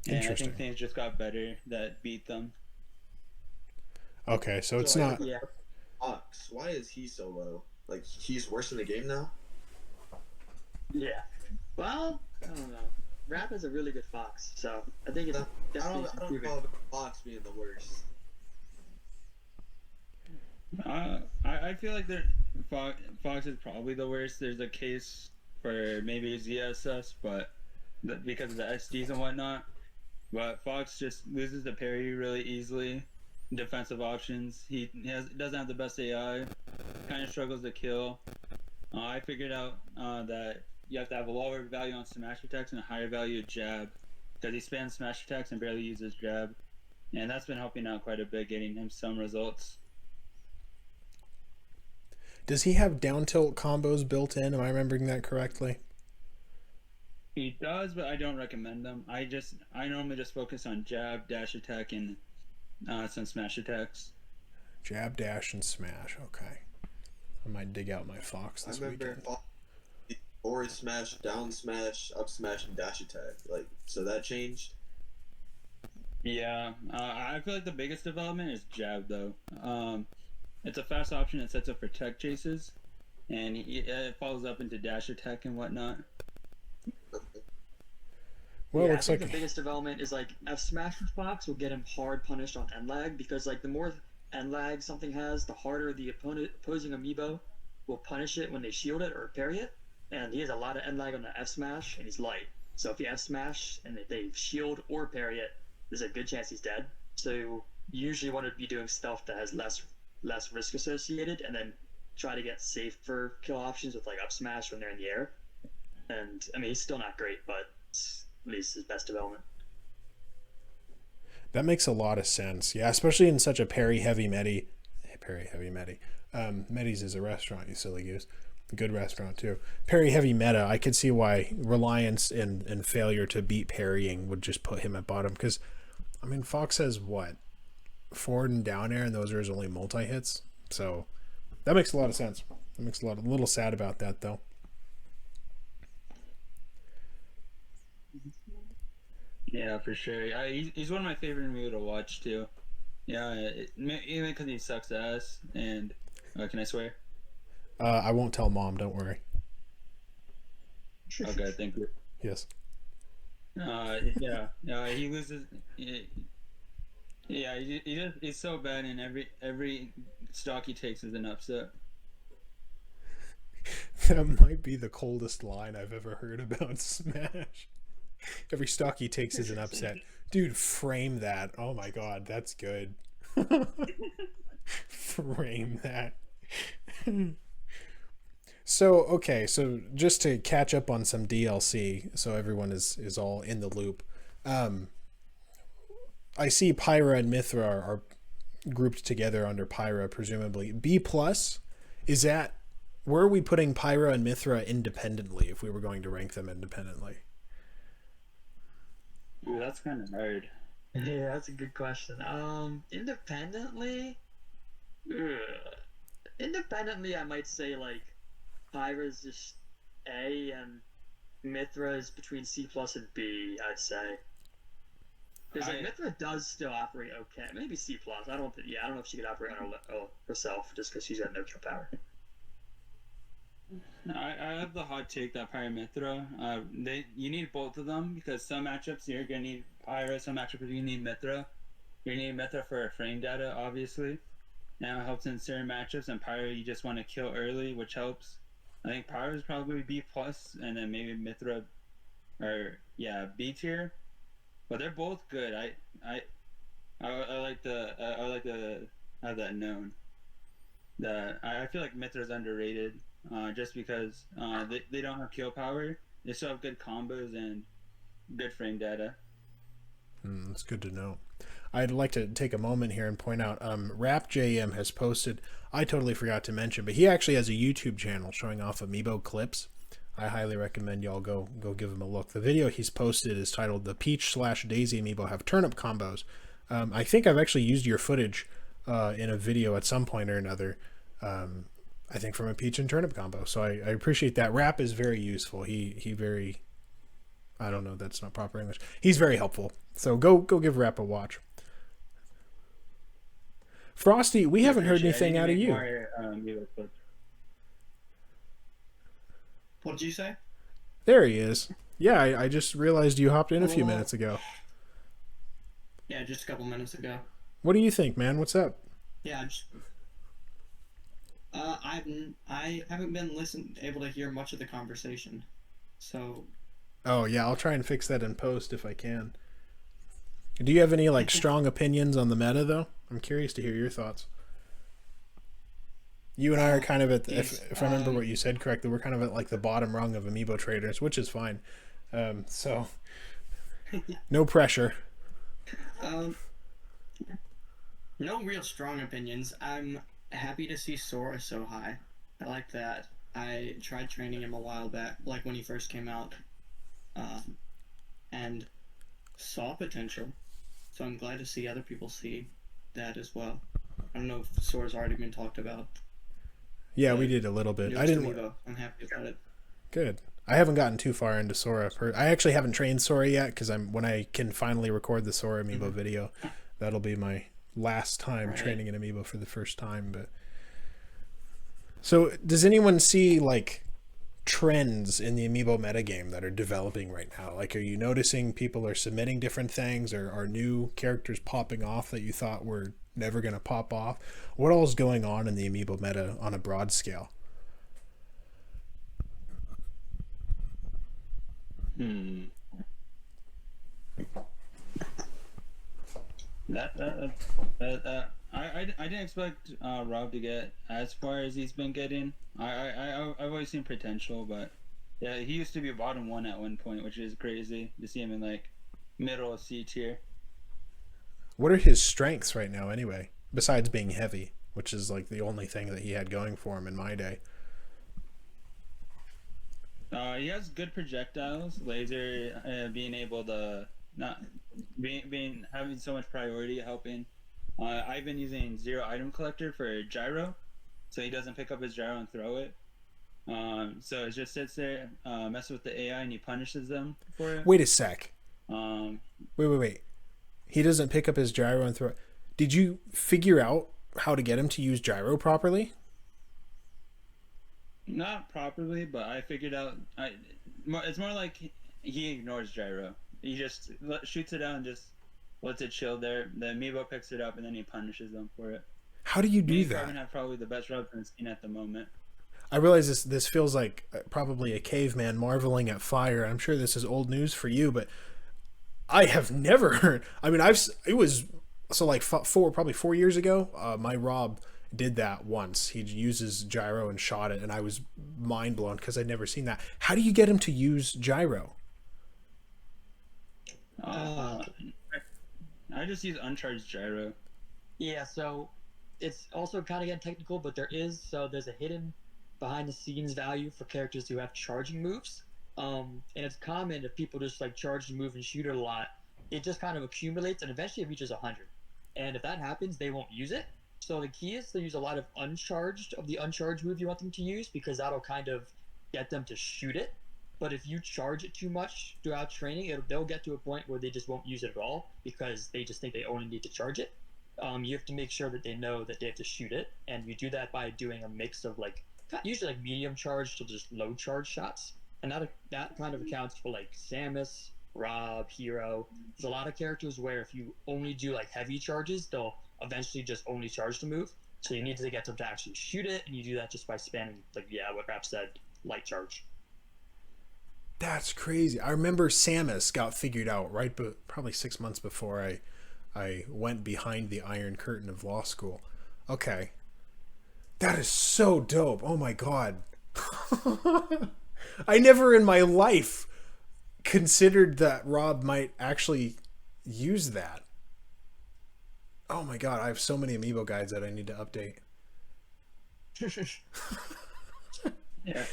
And I think things just got better that beat them. Okay, so it's not. Yeah. Fox, why is he so low? Like he's worse in the game now? Yeah. Well, I don't know. Rap is a really good fox, so I think it's I definitely don't improving. know about Fox being the worst. I feel like Fox is probably the worst. There's a case for maybe ZSS, but because of the SDs and whatnot. But Fox just loses the parry really easily. Defensive options. He doesn't have the best AI. Kind of struggles to kill. I figured out that you have to have a lower value on smash attacks and a higher value jab, because he spams smash attacks and barely uses jab. and that's been helping out quite a bit, getting him some results. Does he have down tilt combos built in? Am I remembering that correctly? He does, but I don't recommend them. I normally just focus on jab, dash attack, and some smash attacks. Jab, dash, and smash. Okay. I might dig out my Fox this weekend. Forward smash, down smash, up smash, and dash attack. Like, so that changed? Yeah. I feel like the biggest development is jab, though. It's a fast option that sets up for tech chases, and it follows up into dash attack and whatnot. Well, yeah, looks I think like the biggest development is like F smash for Fox will get him hard punished on end lag, because like the more end lag something has, the harder the opposing amiibo will punish it when they shield it or parry it. And he has a lot of end lag on the F smash, and he's light. So if you F smash and they shield or parry it, there's a good chance he's dead. So you usually want to be doing stuff that has less risk associated, and then try to get safer kill options with like up smash when they're in the air. And I mean, he's still not great, but it's at least his best development. that makes a lot of sense. Yeah, especially in such a parry heavy medi. Medi's is a restaurant, you silly goose. Good restaurant too. Parry heavy meta. I could see why reliance and failure to beat parrying would just put him at bottom. Because I mean, Fox has what, forward and down air, and those are his only multi hits. So that makes a lot of sense. That makes a lot. A little sad about that though. Yeah, for sure. He's one of my favorite amiibo to watch too. Yeah, even because he sucks ass. And can I swear? I won't tell Mom. Don't worry. Okay, thank you. Yes. Yeah. He loses. Yeah, he's so bad, and every stock he takes is an upset. That might be the coldest line I've ever heard about Smash. Every stock he takes is an upset. Dude, frame that. Oh my god, that's good. Frame that. So, okay, so just to catch up on some DLC, so everyone is all in the loop. I see Pyra and Mithra are grouped together under Pyra, presumably. B+, is that... Where are we putting Pyra and Mithra independently if we were going to rank them independently? Ooh, that's kind of hard. Yeah, that's a good question. Independently, I might say like Pyra's just A, and Mithra is between C+ and B, I'd say. Because like Mithra does still operate okay. Maybe C+. I don't know if she could operate on herself just because she's got no kill power. I have the hot take that Pyra and Mithra, you need both of them, because some matchups you're gonna need Pyra, some matchups you need Mithra. You need Mithra for frame data, obviously. Now it helps in certain matchups, and Pyra you just want to kill early, which helps. I think Pyra is probably B+, and then maybe Mithra, or yeah, B tier. But they're both good. I like to have that known. That I feel like Mithra's underrated. Just because they don't have kill power. They still have good combos and good frame data. That's good to know. I'd like to take a moment here and point out RapJM has posted, I totally forgot to mention, but he actually has a YouTube channel showing off Amiibo clips. I highly recommend y'all go give him a look. The video he's posted is titled "The Peach/Daisy Amiibo Have Turnip Combos." I think I've actually used your footage in a video at some point or another. I think from a peach and turnip combo. So I appreciate that. Rap is very useful. He very, I don't know, that's not proper English. He's very helpful. So go give Rap a watch. Frosty, we haven't heard anything out of you. What did you say? There he is. Yeah, I just realized you hopped in a few minutes ago. Yeah, just a couple minutes ago. What do you think, man? What's up? Yeah, I haven't been able to hear much of the conversation, so. Oh yeah, I'll try and fix that in post if I can. Do you have any like strong opinions on the meta though? I'm curious to hear your thoughts. You and I are kind of at the, if I remember what you said correctly, we're kind of at like the bottom rung of Amiibo traders, which is fine. So no pressure. No real strong opinions. I'm happy to see Sora so high. I like that. I tried training him a while back, like when he first came out, and saw potential. So I'm glad to see other people see that as well. I don't know if Sora's already been talked about. Yeah, we did a little bit. I Newest didn't. Amiibo. I'm happy about it. Good. I haven't gotten too far into Sora. I actually haven't trained Sora yet because when I can finally record the Sora Amiibo video, that'll be my last time training an Amiibo for the first time. But so, does anyone see like trends in the Amiibo metagame that are developing right now? Like, are you noticing people are submitting different things, or are new characters popping off that you thought were never going to pop off? What all is going on in the Amiibo meta on a broad scale? I didn't expect Rob to get as far as he's been getting. I've always seen potential, but yeah, he used to be bottom one at one point, which is crazy to see him in like middle of C tier. What are his strengths right now, anyway? Besides being heavy, which is like the only thing that he had going for him in my day. He has good projectiles, laser, being able to not being having so much priority helping. I've been using zero item collector for gyro, so he doesn't pick up his gyro and throw it. So it just sits there, messes with the AI, and he punishes them for it. Wait a sec. Wait. He doesn't pick up his gyro and throw it. Did you figure out how to get him to use gyro properly? Not properly, but I figured out. It's more like he ignores gyro. He just shoots it out and just lets it chill there. The Amiibo picks it up and then he punishes them for it. How do you do that? Carbon have probably the best rubs in the scene at the moment. I realize this feels like probably a caveman marveling at fire. I'm sure this is old news for you, but I have never heard. I mean, it was so like probably 4 years ago. My Rob did that once. He uses gyro and shot it, and I was mind blown because I'd never seen that. How do you get him to use gyro? I just use uncharged gyro. Yeah, so it's also kind of getting technical, but there's a hidden behind the scenes value for characters who have charging moves. And it's common if people just like charge the move and shoot it a lot, it just kind of accumulates and eventually it reaches 100. And if that happens, they won't use it. So the key is to use a lot of the uncharged move you want them to use, because that'll kind of get them to shoot it. But if you charge it too much throughout training, they'll get to a point where they just won't use it at all because they just think they only need to charge it. You have to make sure that they know that they have to shoot it, and you do that by doing a mix of usually medium charge to just low charge shots, and that kind of accounts for like Samus, Rob, Hero. There's a lot of characters where if you only do like heavy charges, they'll eventually just only charge the move. So you need to get them to actually shoot it, and you do that just by spamming what Rap said, light charge. That's crazy. I remember Samus got figured out right, but probably 6 months before I went behind the Iron Curtain of law school. Okay, that is so dope. Oh my god. I never in my life considered that Rob might actually use that. Oh my god, I have so many Amiibo guides that I need to update. Yeah.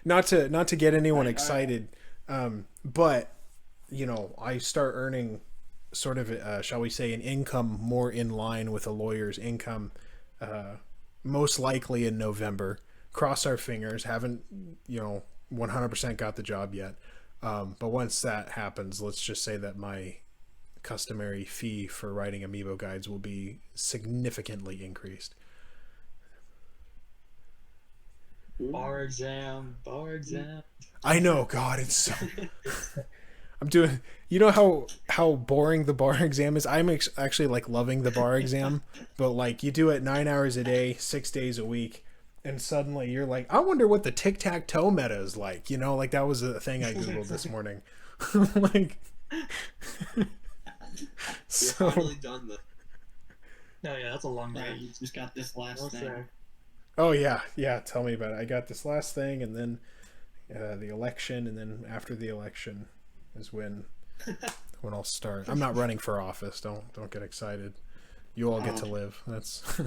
Not to get anyone excited, but I start earning sort of shall we say an income more in line with a lawyer's income, most likely in November. Cross our fingers. Haven't 100% got the job yet, but once that happens, let's just say that my customary fee for writing Amiibo guides will be significantly increased. Bar exam. I know, God, it's so. I'm doing. You know how boring the bar exam is. I'm actually like loving the bar exam, but like you do it 9 hours a day, 6 days a week, and suddenly you're like, I wonder what the tic-tac-toe meta is like. Like that was a thing I googled this morning. Like. So. You're finally done though. No, yeah, that's a long Right, day. you just got this last thing. Oh yeah. Tell me about it. I got this last thing, and then the election, and then after the election is when I'll start. I'm not running for office. Don't get excited. You all get to live. That's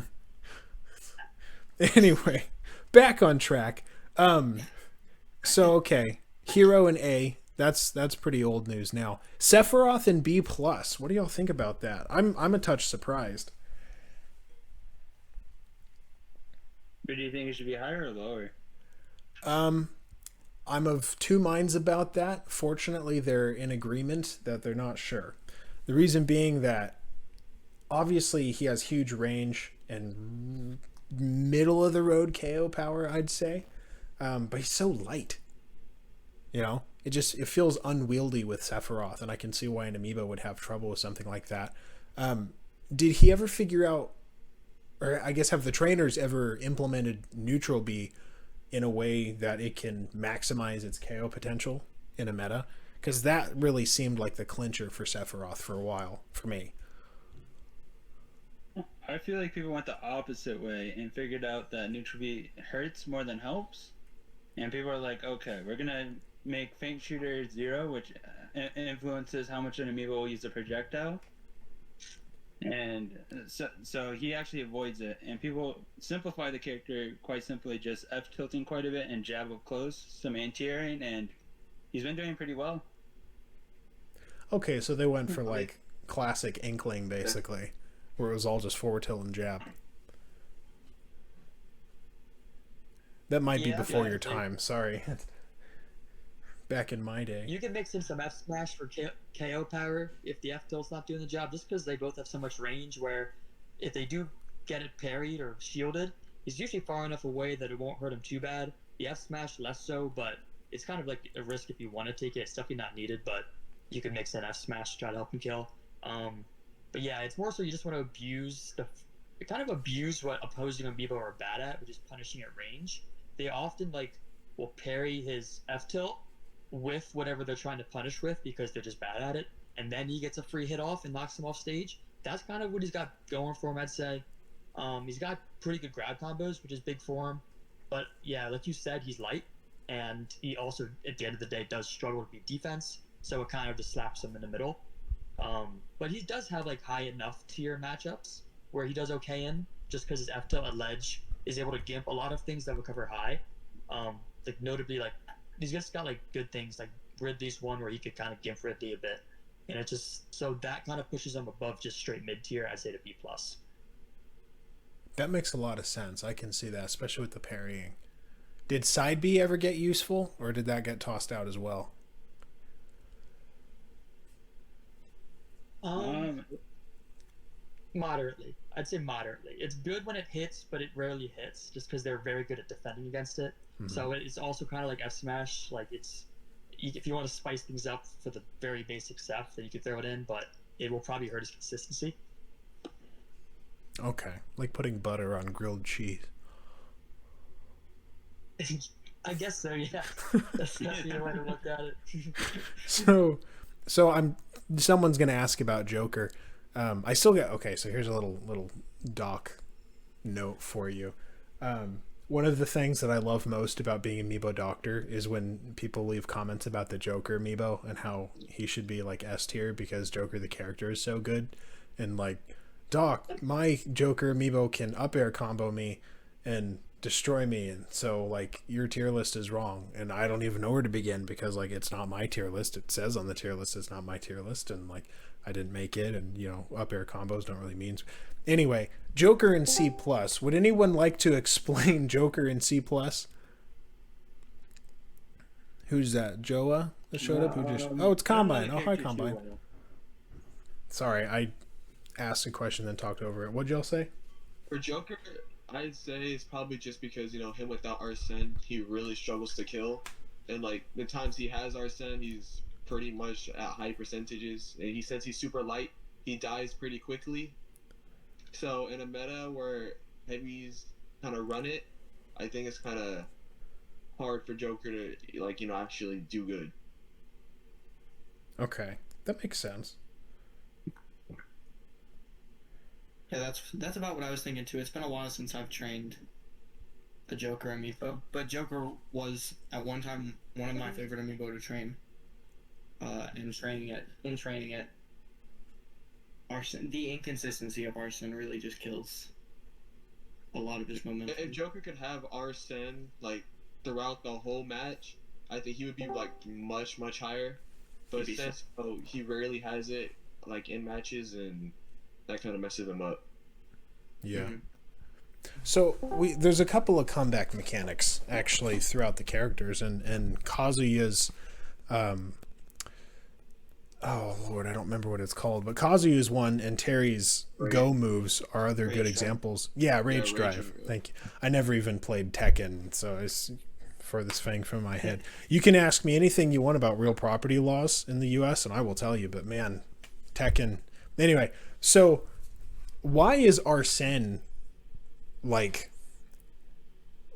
anyway. Back on track. So okay, Hero and A. That's pretty old news now. Sephiroth and B plus. What do y'all think about that? I'm a touch surprised. But do you think it should be higher or lower? I'm of two minds about that. Fortunately, they're in agreement that they're not sure. The reason being that obviously he has huge range and middle of the road KO power, I'd say. But he's so light. You know, it feels unwieldy with Sephiroth, and I can see why an Amiibo would have trouble with something like that. Did he ever figure out, or I guess have the trainers ever implemented Neutral B in a way that it can maximize its KO potential in a meta? Because that really seemed like the clincher for Sephiroth for a while, for me. I feel like people went the opposite way and figured out that Neutral B hurts more than helps. And people are like, okay, we're going to make Faint Shooter 0, which influences how much an Amiibo will use the projectile. And so he actually avoids it. And people simplify the character quite simply, just F-tilting quite a bit and jab up close, some anti-airing, and he's been doing pretty well. Okay, so they went for like classic Inkling, basically, where it was all just forward tilt and jab. That might be before your time. Sorry. Back in my day. You can mix in some F smash for KO power if the F tilt's not doing the job, just because they both have so much range where if they do get it parried or shielded, he's usually far enough away that it won't hurt him too bad. The F smash less so, but it's kind of like a risk if you want to take it. It's definitely not needed, but you can mix in F smash to try to help him kill. But yeah, it's more so you just want to abuse what opposing Amiibo are bad at, which is punishing at range. They often will parry his F tilt with whatever they're trying to punish with because they're just bad at it, and then he gets a free hit off and knocks him off stage. That's kind of what he's got going for him, I'd say. He's got pretty good grab combos, which is big for him. But yeah, like you said, he's light, and he also, at the end of the day, does struggle to beat defense, so it kind of just slaps him in the middle. But he does have high enough tier matchups where he does okay in, just because his F tilt at ledge is able to gimp a lot of things that would cover high. Notably, he's just got good things like Ridley's one where he could kind of gimp Ridley a bit, and it just so that kind of pushes him above just straight mid tier. I'd say to B plus. That makes a lot of sense. I can see that, especially with the parrying. Did side B ever get useful, or did that get tossed out as well? Moderately. I'd say moderately. It's good when it hits, but it rarely hits, just because they're very good at defending against it. Mm-hmm. So it's also kind of like F smash. If you want to spice things up for the very basic stuff, then you could throw it in, but it will probably hurt his consistency. Okay, like putting butter on grilled cheese. I guess so. Yeah, that's definitely the way to look at it. So someone's gonna ask about Joker. I still get okay. So here's a little doc note for you. One of the things that I love most about being Amiibo Doctor is when people leave comments about the Joker Amiibo and how he should be S tier because Joker the character is so good, and Doc, my Joker Amiibo can up air combo me and destroy me, and so your tier list is wrong, and I don't even know where to begin because it's not my tier list. It says on the tier list it's not my tier list, and I didn't make it, and up air combos don't really mean. Anyway, Joker in C plus. Would anyone like to explain Joker in C plus? Who's that? Joa that showed up? It's Combine. Oh, hi Combine. Sorry, I asked a question then talked over it. What'd y'all say? For Joker, I'd say it's probably just because him without Arsene, he really struggles to kill, and the times he has Arsene, he's pretty much at high percentages, and since he's super light, he dies pretty quickly. So in a meta where heavies kind of run it, I think it's kind of hard for Joker to actually do good. Okay, that makes sense. Yeah, that's about what I was thinking too. It's been a while since I've trained the Joker Amiibo, but Joker was at one time one of my favorite Amiibo to train. In training it, Arsene, the inconsistency of Arsene really just kills a lot of his momentum. If Joker could have Arsene like throughout the whole match, I think he would be like much higher. But since he rarely has it like in matches, and that kind of messes him up. Yeah. Mm-hmm. So there's a couple of comeback mechanics actually throughout the characters, and Kazuya's, oh Lord, I don't remember what it's called, but Kazuya's one and Terry's go moves are other good examples. Yeah, Rage Drive. Thank you. I never even played Tekken, so it's furthest thing from my head. You can ask me anything you want about real property laws in the U.S. and I will tell you. But man, Tekken. Anyway, so why is Arsene like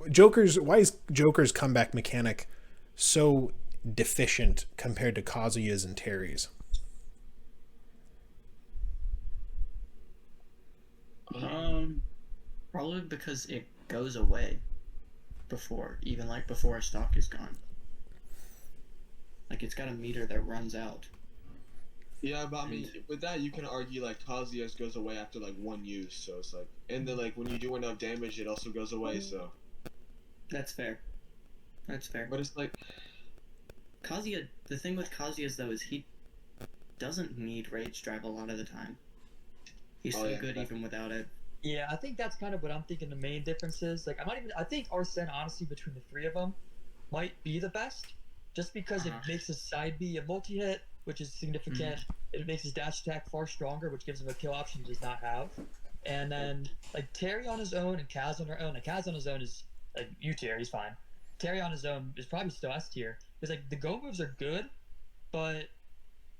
why is Joker's comeback mechanic so deficient compared to Kazuya's and Terry's? Probably because it goes away before a stock is gone. Like, it's got a meter that runs out. Yeah, but I mean, with that, you can argue like Kazuya's goes away after like one use, so it's like, and then like when you do enough damage, it also goes away. So that's fair. That's fair. But it's like Kazuya. The thing with Kazuya's though is he doesn't need Rage Drive a lot of the time. He's so good even without it. Yeah, I think that's kind of what I'm thinking. The main difference is like I think Arsene honestly between the three of them might be the best, just because it makes his side B a multi-hit, which is significant. It makes his dash attack far stronger, which gives him a kill option he does not have. And then like Terry on his own and Kaz on her own. And Kaz on his own is like Terry, he's fine. Terry on his own is probably still S tier. Because like the go moves are good, but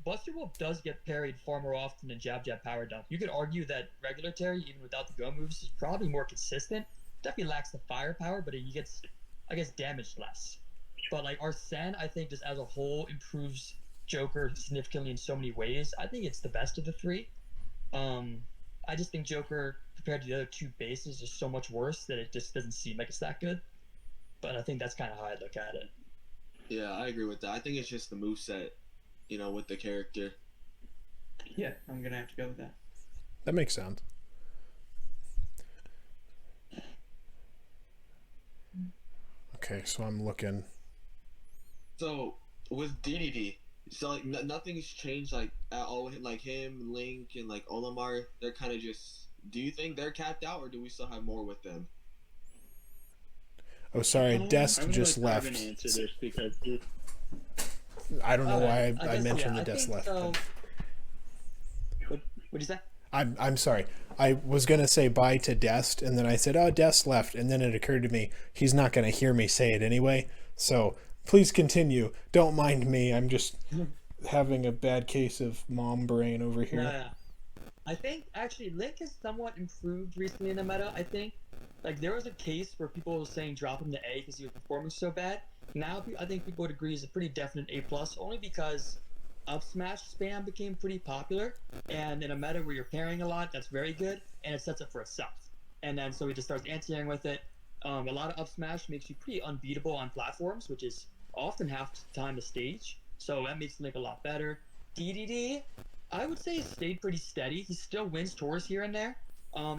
Buster Wolf does get parried far more often than Jab Jab Power Dunk. You could argue that regular Terry, even without the go moves, is probably more consistent. Definitely lacks the firepower, but he gets, I guess, damaged less. But like Arsene, I think just as a whole improves Joker significantly in so many ways. I think it's the best of the three. I just think Joker compared to the other two bases is so much worse that it just doesn't seem like it's that good. But I think that's kind of how I look at it. Yeah, I agree with that. I think it's just the moveset, with the character. Yeah, I'm gonna have to go with that. That makes sense. Okay, so I'm looking. So with DDD, so like nothing's changed like at all. Like him, Link, and like Olimar, they're kind of just. Do you think they're capped out, or do we still have more with them? Oh, sorry, Dest just left. Answer this because I don't know why I mentioned the Dest left. So. What'd you say? I'm sorry. I was gonna say bye to Dest, and then I said, "Oh, Dest left," and then it occurred to me he's not gonna hear me say it anyway. So please continue. Don't mind me. I'm just having a bad case of mom brain over here. Yeah. I think actually Link has somewhat improved recently in the meta. I think like there was a case where people were saying drop him to A because he was performing so bad. Now I think people would agree is a pretty definite A+, only because up smash spam became pretty popular, and in a meta where you're parrying a lot, that's very good, and it sets up for itself. And then so he just starts anti-airing with it. A lot of up smash makes you pretty unbeatable on platforms, which is often half the time the stage. So that makes Link a lot better. DDD, I would say stayed pretty steady. He still wins tours here and there.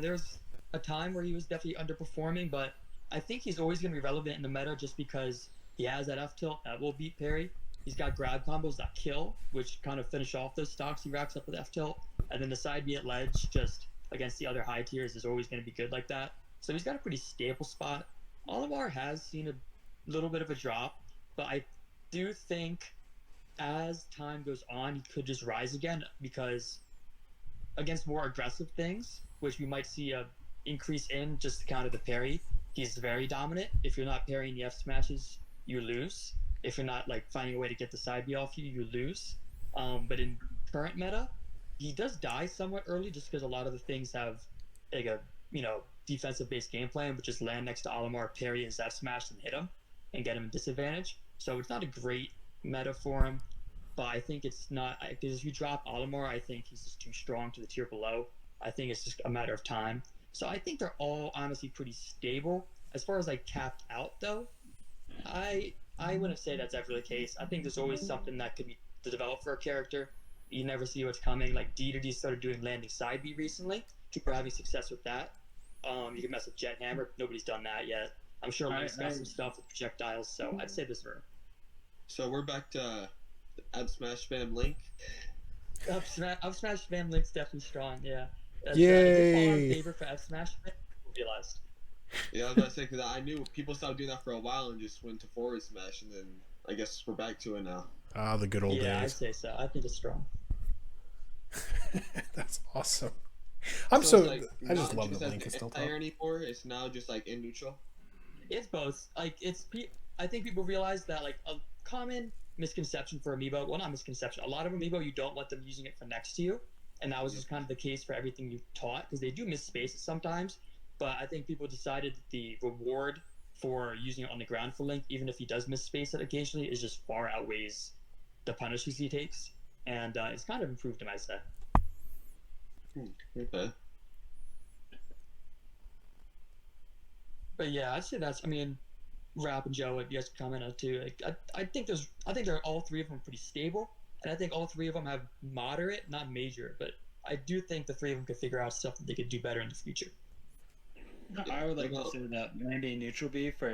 There's a time where he was definitely underperforming, but I think he's always going to be relevant in the meta just because he has that F tilt that will beat parry. He's got grab combos that kill, which kind of finish off those stocks he racks up with F tilt. And then the side B at ledge, just against the other high tiers, is always going to be good like that. So he's got a pretty stable spot. Olimar has seen a little bit of a drop, but I do think as time goes on, he could just rise again because against more aggressive things, which we might see a increase in just to counter the parry, he's very dominant. If you're not parrying the F smashes, you lose. If you're not like finding a way to get the side B off you, you lose. But in current meta, he does die somewhat early just because a lot of the things have like a defensive based game plan, but just land next to Olimar, parry his F smash and hit him and get him in disadvantage. So it's not a great meta for him, but I think it's not because if you drop Olimar, I think he's just too strong to the tier below. I think it's just a matter of time. So I think they're all honestly pretty stable. As far as like capped out though, I wouldn't say that's ever the case. I think there's always something that could be to develop for a character. You never see what's coming. Like DDD started doing landing side B recently. People are having success with that. You can mess with Jet Hammer. Nobody's done that yet. I'm sure Link's got some stuff with projectiles, so I'd say this room. So we're back to Up Smash Spam Link. Up Smash Spam Link's definitely strong, yeah. As, Yay! it did fall out of favor for Up Smash Spam, people realized. Yeah, I was about to say, because I knew people stopped doing that for a while and just went to forward smash, and then I guess we're back to it now. Ah, the good old Yeah, I'd days. say so. I think it's strong. That's awesome. I I just love just that as Link is still top. anti-air anymore. It's now just like in neutral. It's both. Like I think people realize that like a common misconception for Amiibo. Well, not misconception. A lot of Amiibo, you don't want them using it for next to you, and that was just kind of the case for everything you taught because they do miss spaces sometimes. But I think people decided that the reward for using it on the ground for Link, even if he does miss space it occasionally, is just far outweighs the punishments he takes, and it's kind of improved him, I'd say. Okay. But yeah, I'd say that's. I mean, Rap and Joe, you guys can comment on it too. Like, I think they're all three of them pretty stable, and I think all three of them have moderate, not major, but I do think the three of them could figure out stuff that they could do better in the future. I would like to say that landing neutral B for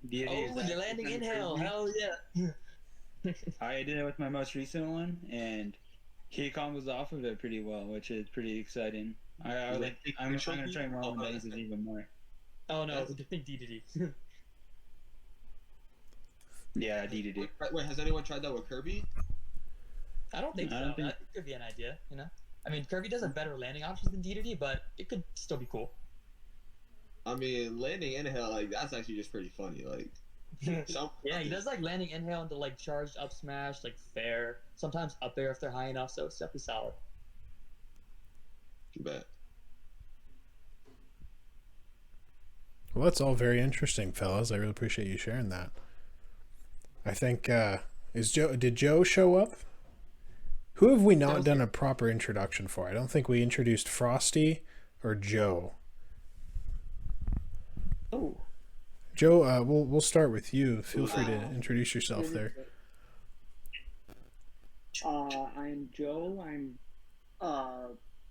deity. Oh, you're landing inhale! Hell yeah! I did it with my most recent one, and he combos off of it pretty well, which is pretty exciting. I'm gonna try and roll and uses even more. Oh no, I think DDD. Yeah, DDD. Wait, has anyone tried that with Kirby? I don't think so. I think it could be an idea, you know? I mean, Kirby does have better landing options than DDD, but it could still be cool. I mean, landing inhale, like, that's actually just pretty funny. Like, yeah, he does like landing inhale into like charged up smash, like fair, sometimes up air if they're high enough, so it's definitely solid. Too bad. Well, that's all very interesting, fellas. I really appreciate you sharing that. I think did Joe show up? Who have we not done a proper introduction for? I don't think we introduced Frosty or Joe. Oh. Joe, we'll start with you. Feel free to introduce yourself there. I'm Joe. I'm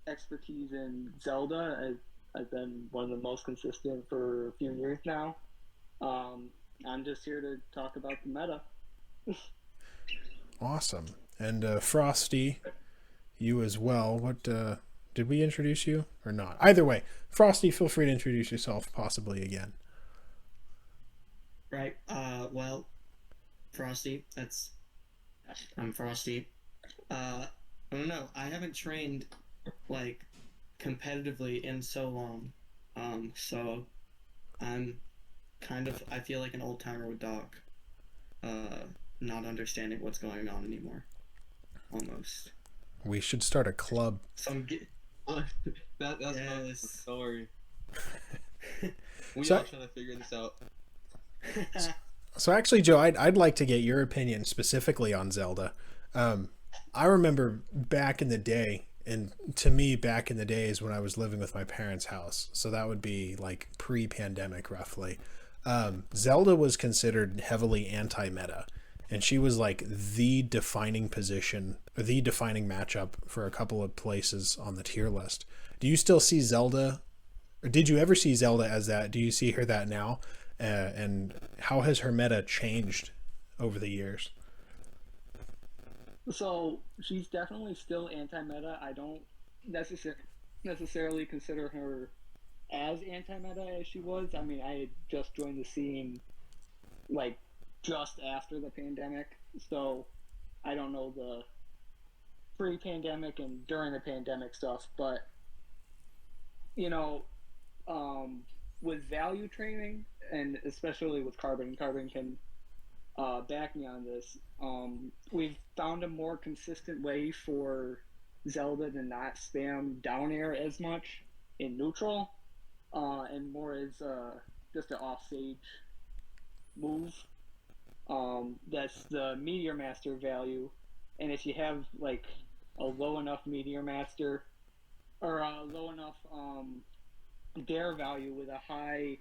expertise in Zelda. I've been one of the most consistent for a few years now. I'm just here to talk about the meta. Awesome. And Frosty, you as well. What did we introduce you or not? Either way, Frosty, feel free to introduce yourself possibly again. Right. Well, Frosty. I'm Frosty. I don't know. I haven't trained like competitively in so long. So I'm kind of. I feel like an old timer with Doc. Not understanding what's going on anymore. Almost. We should start a club. That's yes. my story. We So- all trying to figure this out. So actually, Joe, I'd like to get your opinion specifically on Zelda. I remember back in the day, and to me, back in the days when I was living with my parents' house, so that would be like pre-pandemic roughly, Zelda was considered heavily anti-meta, and she was like the defining position, or the defining matchup for a couple of places on the tier list. Do you still see Zelda, or did you ever see Zelda as that? Do you see her that now? And how has her meta changed over the years? So she's definitely still anti-meta. I don't necessarily consider her as anti-meta as she was. I mean, I had just joined the scene like just after the pandemic, so I don't know the pre-pandemic and during the pandemic stuff, but you know, with value training, and especially with Carbon can back me on this. We've found a more consistent way for Zelda to not spam down air as much in neutral, and more as just an offstage move. That's the Meteor Master value, and if you have like a low enough Meteor Master or a low enough Dare value with a high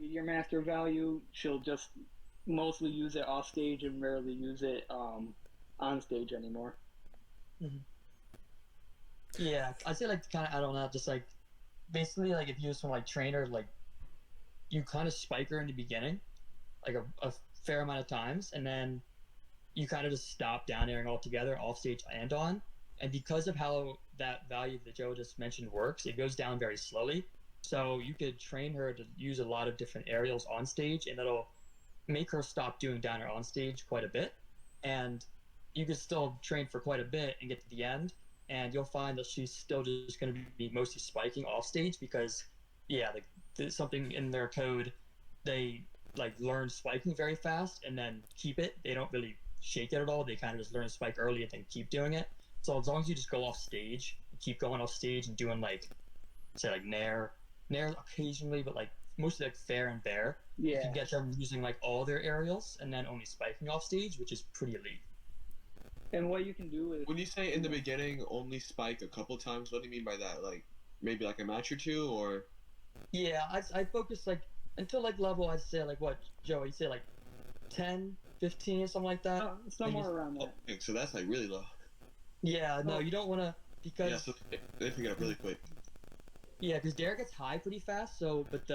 Meteor Master value, she'll just mostly use it off stage and rarely use it on stage anymore. Yeah, I'd say like kind of add on that, just like basically like if you use from like trainer, like you kind of spike her in the beginning, like a fair amount of times, and then you kind of just stop down airing altogether, off stage and on. And because of how that value that Joe just mentioned works, it goes down very slowly. So you could train her to use a lot of different aerials on stage, and it'll make her stop doing down air on stage quite a bit. And you can still train for quite a bit and get to the end, and you'll find that she's still just going to be mostly spiking off stage because, yeah, like there's something in their code, they like learn spiking very fast and then keep it. They don't really shake it at all. They kind of just learn spike early and then keep doing it. So as long as you just go off stage, keep going off stage and doing like, say like nair occasionally, but like mostly like fair and bear, you Yeah. can get them using like all their aerials and then only spiking off stage, which is pretty elite. And what you can do is When you say in the beginning only spike a couple times, what do you mean by that? Like maybe like a match or two, or Yeah, I focus like until like level, I'd say like what, Joe, you'd say like 10, 15 or something like that. somewhere around that. okay, so that's like really low. Yeah, no, you don't want to, because Yeah, so they pick it up really quick. yeah, because Derek gets high pretty fast. So, but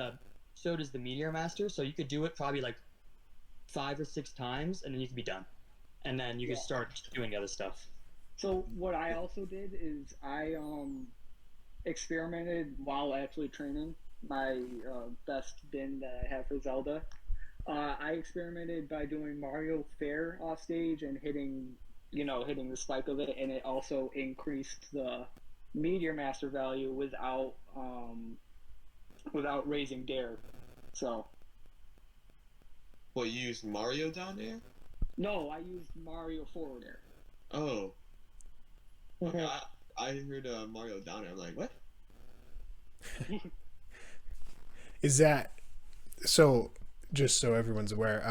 so does the Meteor Master. So you could do it probably like 5 or 6 times, and then you can be done, and then you can start doing other stuff. So what I also did is I experimented while actually training my best bin that I have for Zelda. I experimented by doing Mario Fair off stage and hitting the spike of it, and it also increased the Meteor Master value without raising Dare. So What, you used Mario down there? no, I used Mario forward air. Oh. Okay, I heard Mario down there. I'm like, what? Is that so? Just so everyone's aware,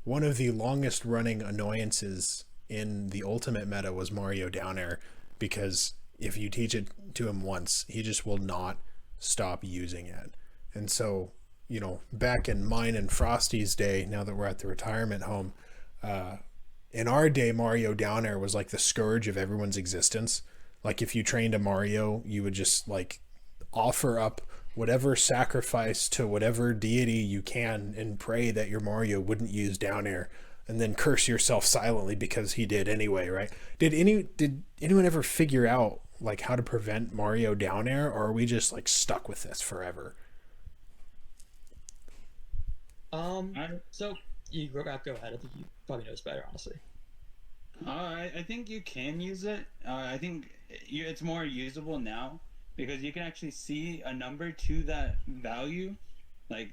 one of the longest running annoyances in the Ultimate meta was Mario down air, because if you teach it to him once, he just will not stop using it. And so, you know, back in mine and Frosty's day, now that we're at the retirement home, in our day, Mario down air was like the scourge of everyone's existence. Like if you trained a Mario, you would just like offer up whatever sacrifice to whatever deity you can and pray that your Mario wouldn't use down air, and then curse yourself silently because he did anyway, right? Did anyone ever figure out like how to prevent Mario down air, or are we just like stuck with this forever? So you go ahead. I think you probably knows better, honestly. I think you can use it. I think it's more usable now because you can actually see a number to that value. Like,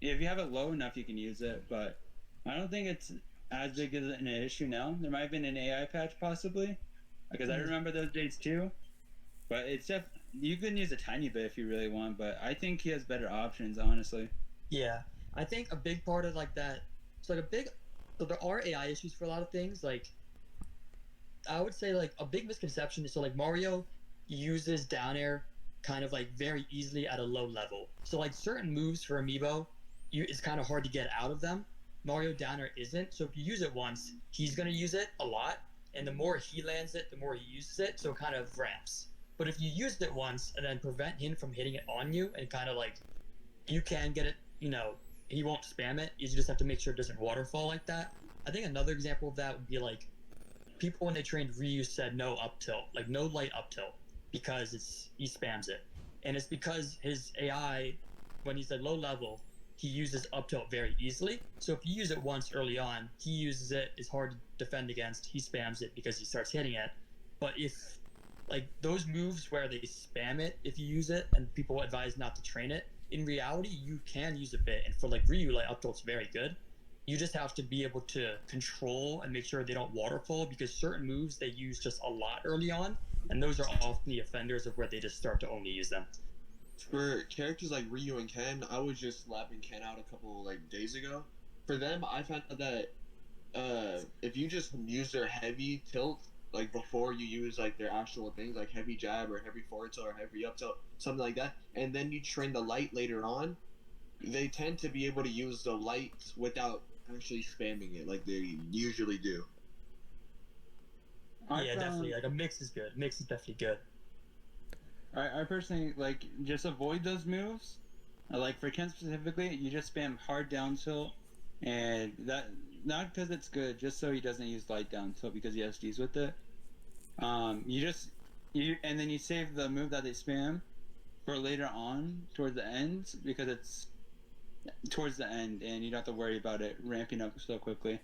if you have it low enough, you can use it, but I don't think it's as big as an issue now. There might have been an AI patch possibly, because I remember those days too. But it's you can use a tiny bit if you really want, but I think he has better options, honestly. Yeah, I think a big part of like that. So there are AI issues for a lot of things. Like I would say like a big misconception is so like Mario uses down air kind of like very easily at a low level. So like certain moves for Amiibo, it's kind of hard to get out of them. Mario down air isn't. So if you use it once, he's gonna use it a lot, and the more he lands it, the more he uses it. So it kind of ramps. But if you use it once and then prevent him from hitting it on you, and kind of like you can get it, he won't spam it. You just have to make sure it doesn't waterfall like that. I think another example of that would be like people when they trained Ryu said no up tilt, like no light up tilt, because he spams it, and it's because his AI, when he's at low level, he uses up tilt very easily. So if you use it once early on, he uses it. It's hard to defend against. He spams it because he starts hitting it. But if like those moves where they spam it, if you use it, and people advise not to train it, in reality you can use a bit. And for like Ryu, like up tilt's very good. You just have to be able to control and make sure they don't waterfall, because certain moves they use just a lot early on, and those are often the offenders of where they just start to only use them. For characters like Ryu and Ken, I was just slapping Ken out a couple like days ago. For them, I found out that if you just use their heavy tilt like before you use like their actual things like heavy jab or heavy forward tilt or heavy up tilt, something like that, and then you train the light later on, they tend to be able to use the light without actually spamming it like they usually do. Yeah, definitely. Like a mix is good. Mix is definitely good. I personally like just avoid those moves. Like for Ken specifically, you just spam hard down tilt, and that not because it's good, just so he doesn't use light down tilt because he SDs with it. And then you save the move that they spam for later on towards the end because it's towards the end and you don't have to worry about it ramping up so quickly.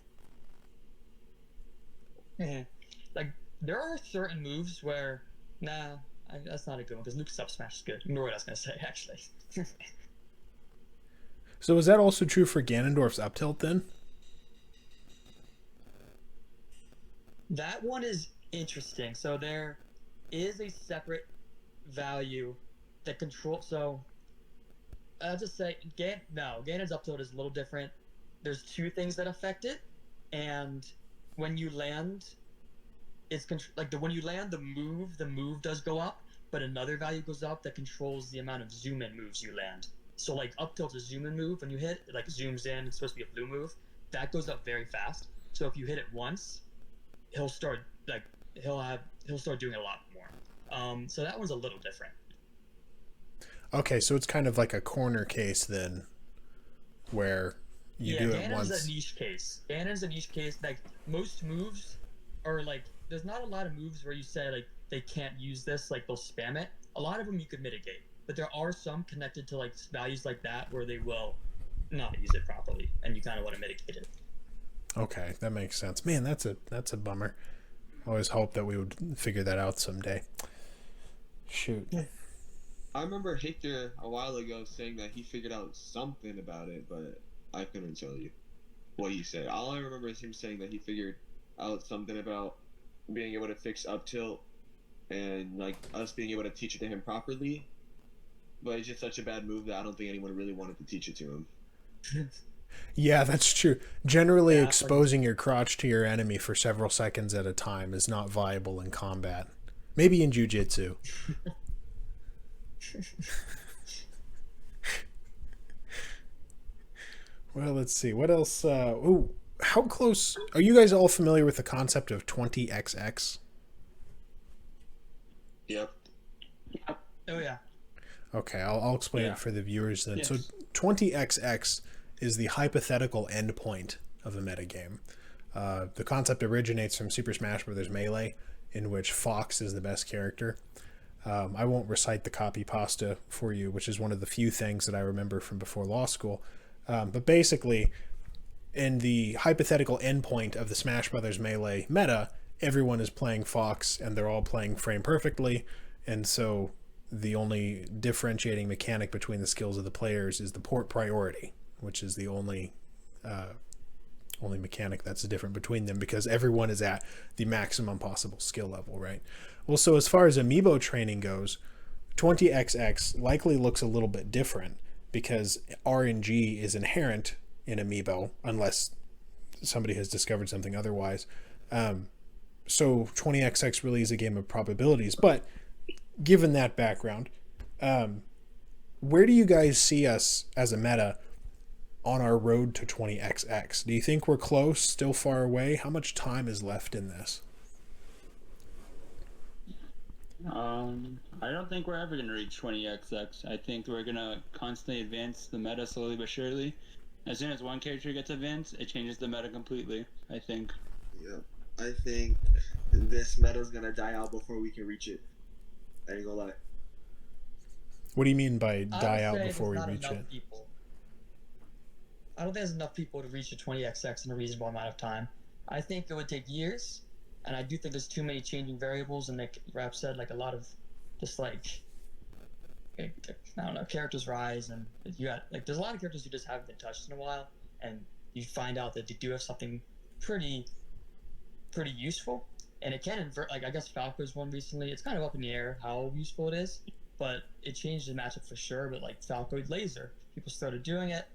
Like there are certain moves where that's not a good one because Luke's up smash is good. Ignore what I was gonna say actually. So is that also true for Ganondorf's up tilt then? That one is interesting. So there is a separate value that control. So I'll just say Ganon's up tilt is a little different. There's two things that affect it, and when you land, when you land the move does go up, but another value goes up that controls the amount of zoom in moves you land. So like up tilt is zoom in move when you hit, it like zooms in. It's supposed to be a blue move. That goes up very fast. So if you hit it once, he'll start doing a lot more. So that one's a little different. Okay, so it's kind of like a corner case then, where you do it once. Ganon's a niche case. Ganon's a niche case. Like most moves are like, there's not a lot of moves where you say like they can't use this, like they'll spam it. A lot of them you could mitigate, but there are some connected to like values like that where they will not use it properly, and you kind of want to mitigate it. Okay, that makes sense. Man, that's a bummer. I always hoped that we would figure that out someday. Shoot. I remember Hector a while ago saying that he figured out something about it, but I couldn't tell you what he said. All I remember is him saying that he figured out something about being able to fix up tilt and like us being able to teach it to him properly. But it's just such a bad move that I don't think anyone really wanted to teach it to him. Yeah, that's true. Generally, exposing your crotch to your enemy for several seconds at a time is not viable in combat. Maybe in jiu-jitsu. Well, let's see. What else? How close... Are you guys all familiar with the concept of 20XX? Yep. Oh, yeah. Okay, I'll explain it for the viewers then. Yes. So 20XX is the hypothetical endpoint of a metagame. The concept originates from Super Smash Bros. Melee, in which Fox is the best character. I won't recite the copy pasta for you, which is one of the few things that I remember from before law school. But basically, in the hypothetical endpoint of the Smash Bros. Melee meta, everyone is playing Fox, and they're all playing frame perfectly, and so the only differentiating mechanic between the skills of the players is the port priority, which is the only mechanic that's different between them, because everyone is at the maximum possible skill level, right? Well, so as far as Amiibo training goes, 20XX likely looks a little bit different because RNG is inherent in Amiibo, unless somebody has discovered something otherwise. So 20XX really is a game of probabilities. But given that background, where do you guys see us as a meta on our road to 20XX? Do you think we're close, still far away? How much time is left in this? I don't think we're ever going to reach 20XX. I think we're going to constantly advance the meta slowly but surely. As soon as one character gets advanced, it changes the meta completely, I think. Yeah. I think this meta's going to die out before we can reach it. I ain't gonna lie. What do you mean by die out before we reach it? I don't think there's enough people to reach a 20XX in a reasonable amount of time. I think it would take years, and I do think there's too many changing variables, and like Rap said, like a lot of just like, I don't know, characters rise, and you got like there's a lot of characters who just haven't been touched in a while, and you find out that they do have something pretty useful, and it can invert. Like I guess Falco's one recently. It's kind of up in the air how useful it is, but it changed the matchup for sure. But like Falco laser, people started doing it.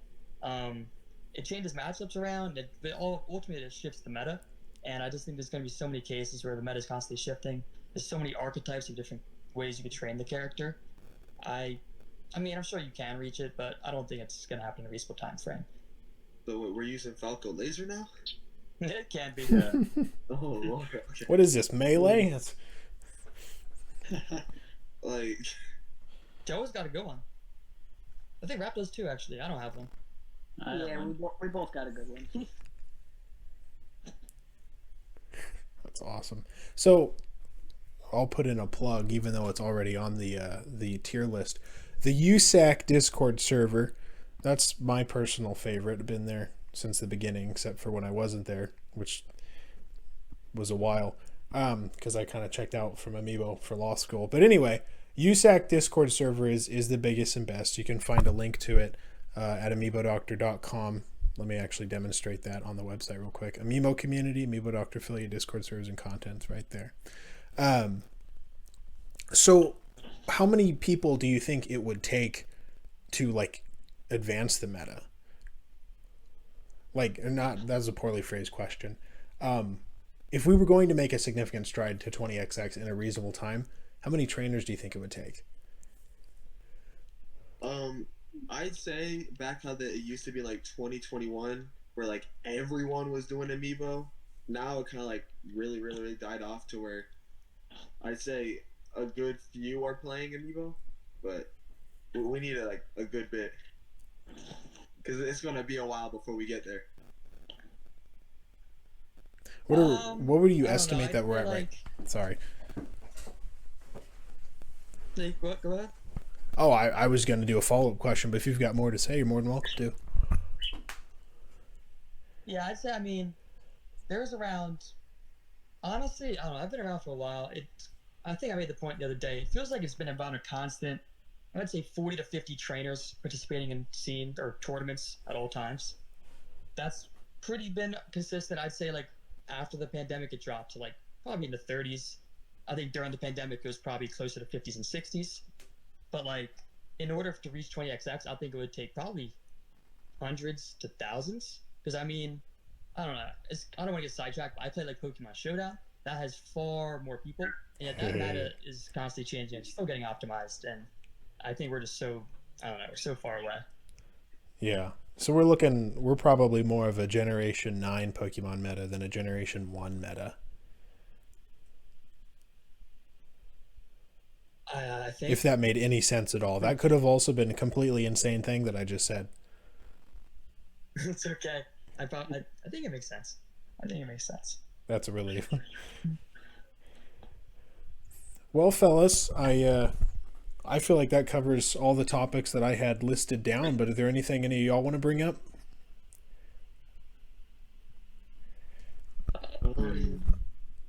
It changes matchups around. Ultimately it shifts the meta, and I just think there's going to be so many cases where the meta is constantly shifting. There's so many archetypes of different ways you could train the character. I mean, I'm sure you can reach it, but I don't think it's going to happen in a reasonable time frame. So we're using Falco laser now? It can be. Yeah. Oh, Lord. Okay. What is this, Melee? That's... Like, Joe's got a good one. I think Rap does too, actually. I don't have one. Yeah, we both got a good one. That's awesome. So I'll put in a plug, even though it's already on the tier list. The USAC Discord server, that's my personal favorite. I've been there since the beginning, except for when I wasn't there, which was a while, because I kind of checked out from Amiibo for law school. But anyway, USAC Discord server is the biggest and best. You can find a link to it at amiibodoctor.com. Let me actually demonstrate that on the website real quick. Amiibo community, Amiibo Doctor affiliate, Discord servers, and contents right there. So how many people do you think it would take to like advance the meta? Like, not, that's a poorly phrased question. If we were going to make a significant stride to 20XX in a reasonable time, how many trainers do you think it would take? I'd say back how it used to be like 2021, where like everyone was doing Amiibo. Now it kind of like really died off to where I'd say a good few are playing Amiibo, but we need a good bit because it's gonna be a while before we get there. What would you I don't estimate know. that we're I'd at say, right? Sorry. What? Go ahead. Oh, I was going to do a follow-up question, but if you've got more to say, you're more than welcome to. Yeah, I'd say, I mean, there's around, honestly, I don't know, I've been around for a while. I think I made the point the other day. It feels like it's been about a constant, I'd say 40 to 50 trainers participating in scene or tournaments at all times. That's pretty been consistent. I'd say like after the pandemic, it dropped to like probably in the 30s. I think during the pandemic, it was probably closer to 50s and 60s. But like, in order to reach 20XX, I think it would take probably hundreds to thousands. Because I mean, I don't know. I don't want to get sidetracked, but I play like Pokemon Showdown. That has far more people, and that meta is constantly changing. It's still getting optimized, and I think we're just so, I don't know, we're so far away. Yeah. So we're probably more of a Generation 9 Pokemon meta than a Generation 1 meta. I think. If that made any sense at all. That could have also been a completely insane thing that I just said. It's okay. I think it makes sense. I think it makes sense. That's a relief. Well, fellas, I feel like that covers all the topics that I had listed down, but is there anything any of y'all want to bring up?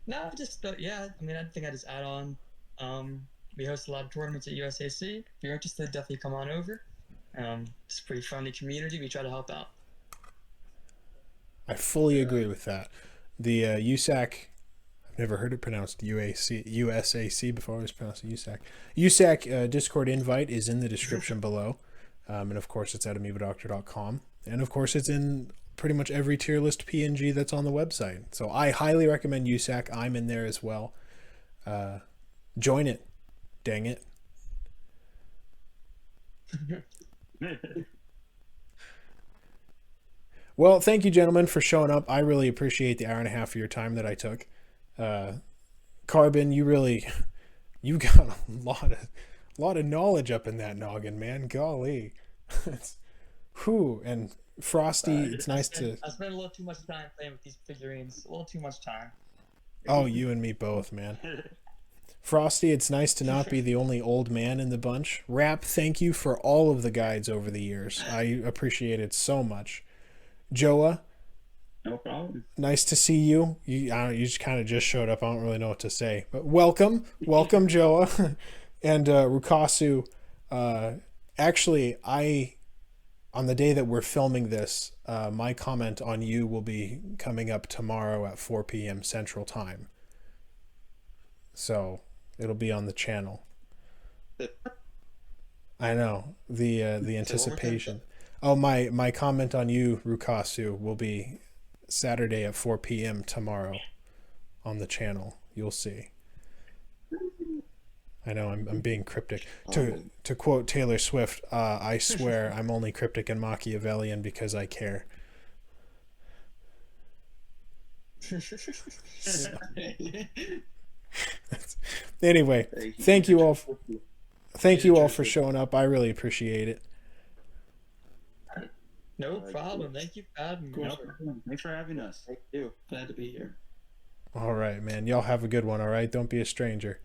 No, just yeah. I mean, I think I just add on. We host a lot of tournaments at USAC. If you're interested, definitely come on over. It's a pretty friendly community. We try to help out. I fully agree with that. The USAC, I've never heard it pronounced USAC before. I always pronounced it USAC. USAC Discord invite is in the description below. And of course, it's at amiibodoctor.com. And of course, it's in pretty much every tier list PNG that's on the website. So I highly recommend USAC. I'm in there as well. Join it. Dang it. Well, thank you, gentlemen, for showing up. I really appreciate the hour and a half of your time that I took. Carbon, you got a lot of knowledge up in that noggin, man. Golly. Whew. And Frosty, it's nice to... I spent a little too much time playing with these figurines. A little too much time. Oh, you and me both, man. Frosty, it's nice to not be the only old man in the bunch. Rap, thank you for all of the guides over the years. I appreciate it so much. Joa, No problem. nice to see you. You just kind of just showed up. I don't really know what to say, but welcome, Joa, and Rukasu. Actually, on the day that we're filming this, my comment on you will be coming up tomorrow at 4 p.m. Central Time. So it'll be on the channel. I know the anticipation. Oh, my comment on you, Rukasu, will be Saturday at 4 p.m. tomorrow on the channel. You'll see. I know I'm being cryptic. To quote Taylor Swift, I swear I'm only cryptic and Machiavellian because I care. Anyway, thank you all. Thank you all for showing up. I really appreciate it. No problem. Thank you for having me. No problem. Thanks for having us. Thank you. Glad to be here. All right, man. Y'all have a good one. All right. Don't be a stranger.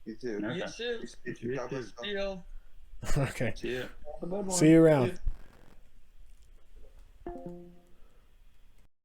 You too. You too. God bless. See you. Okay. See ya. See you around.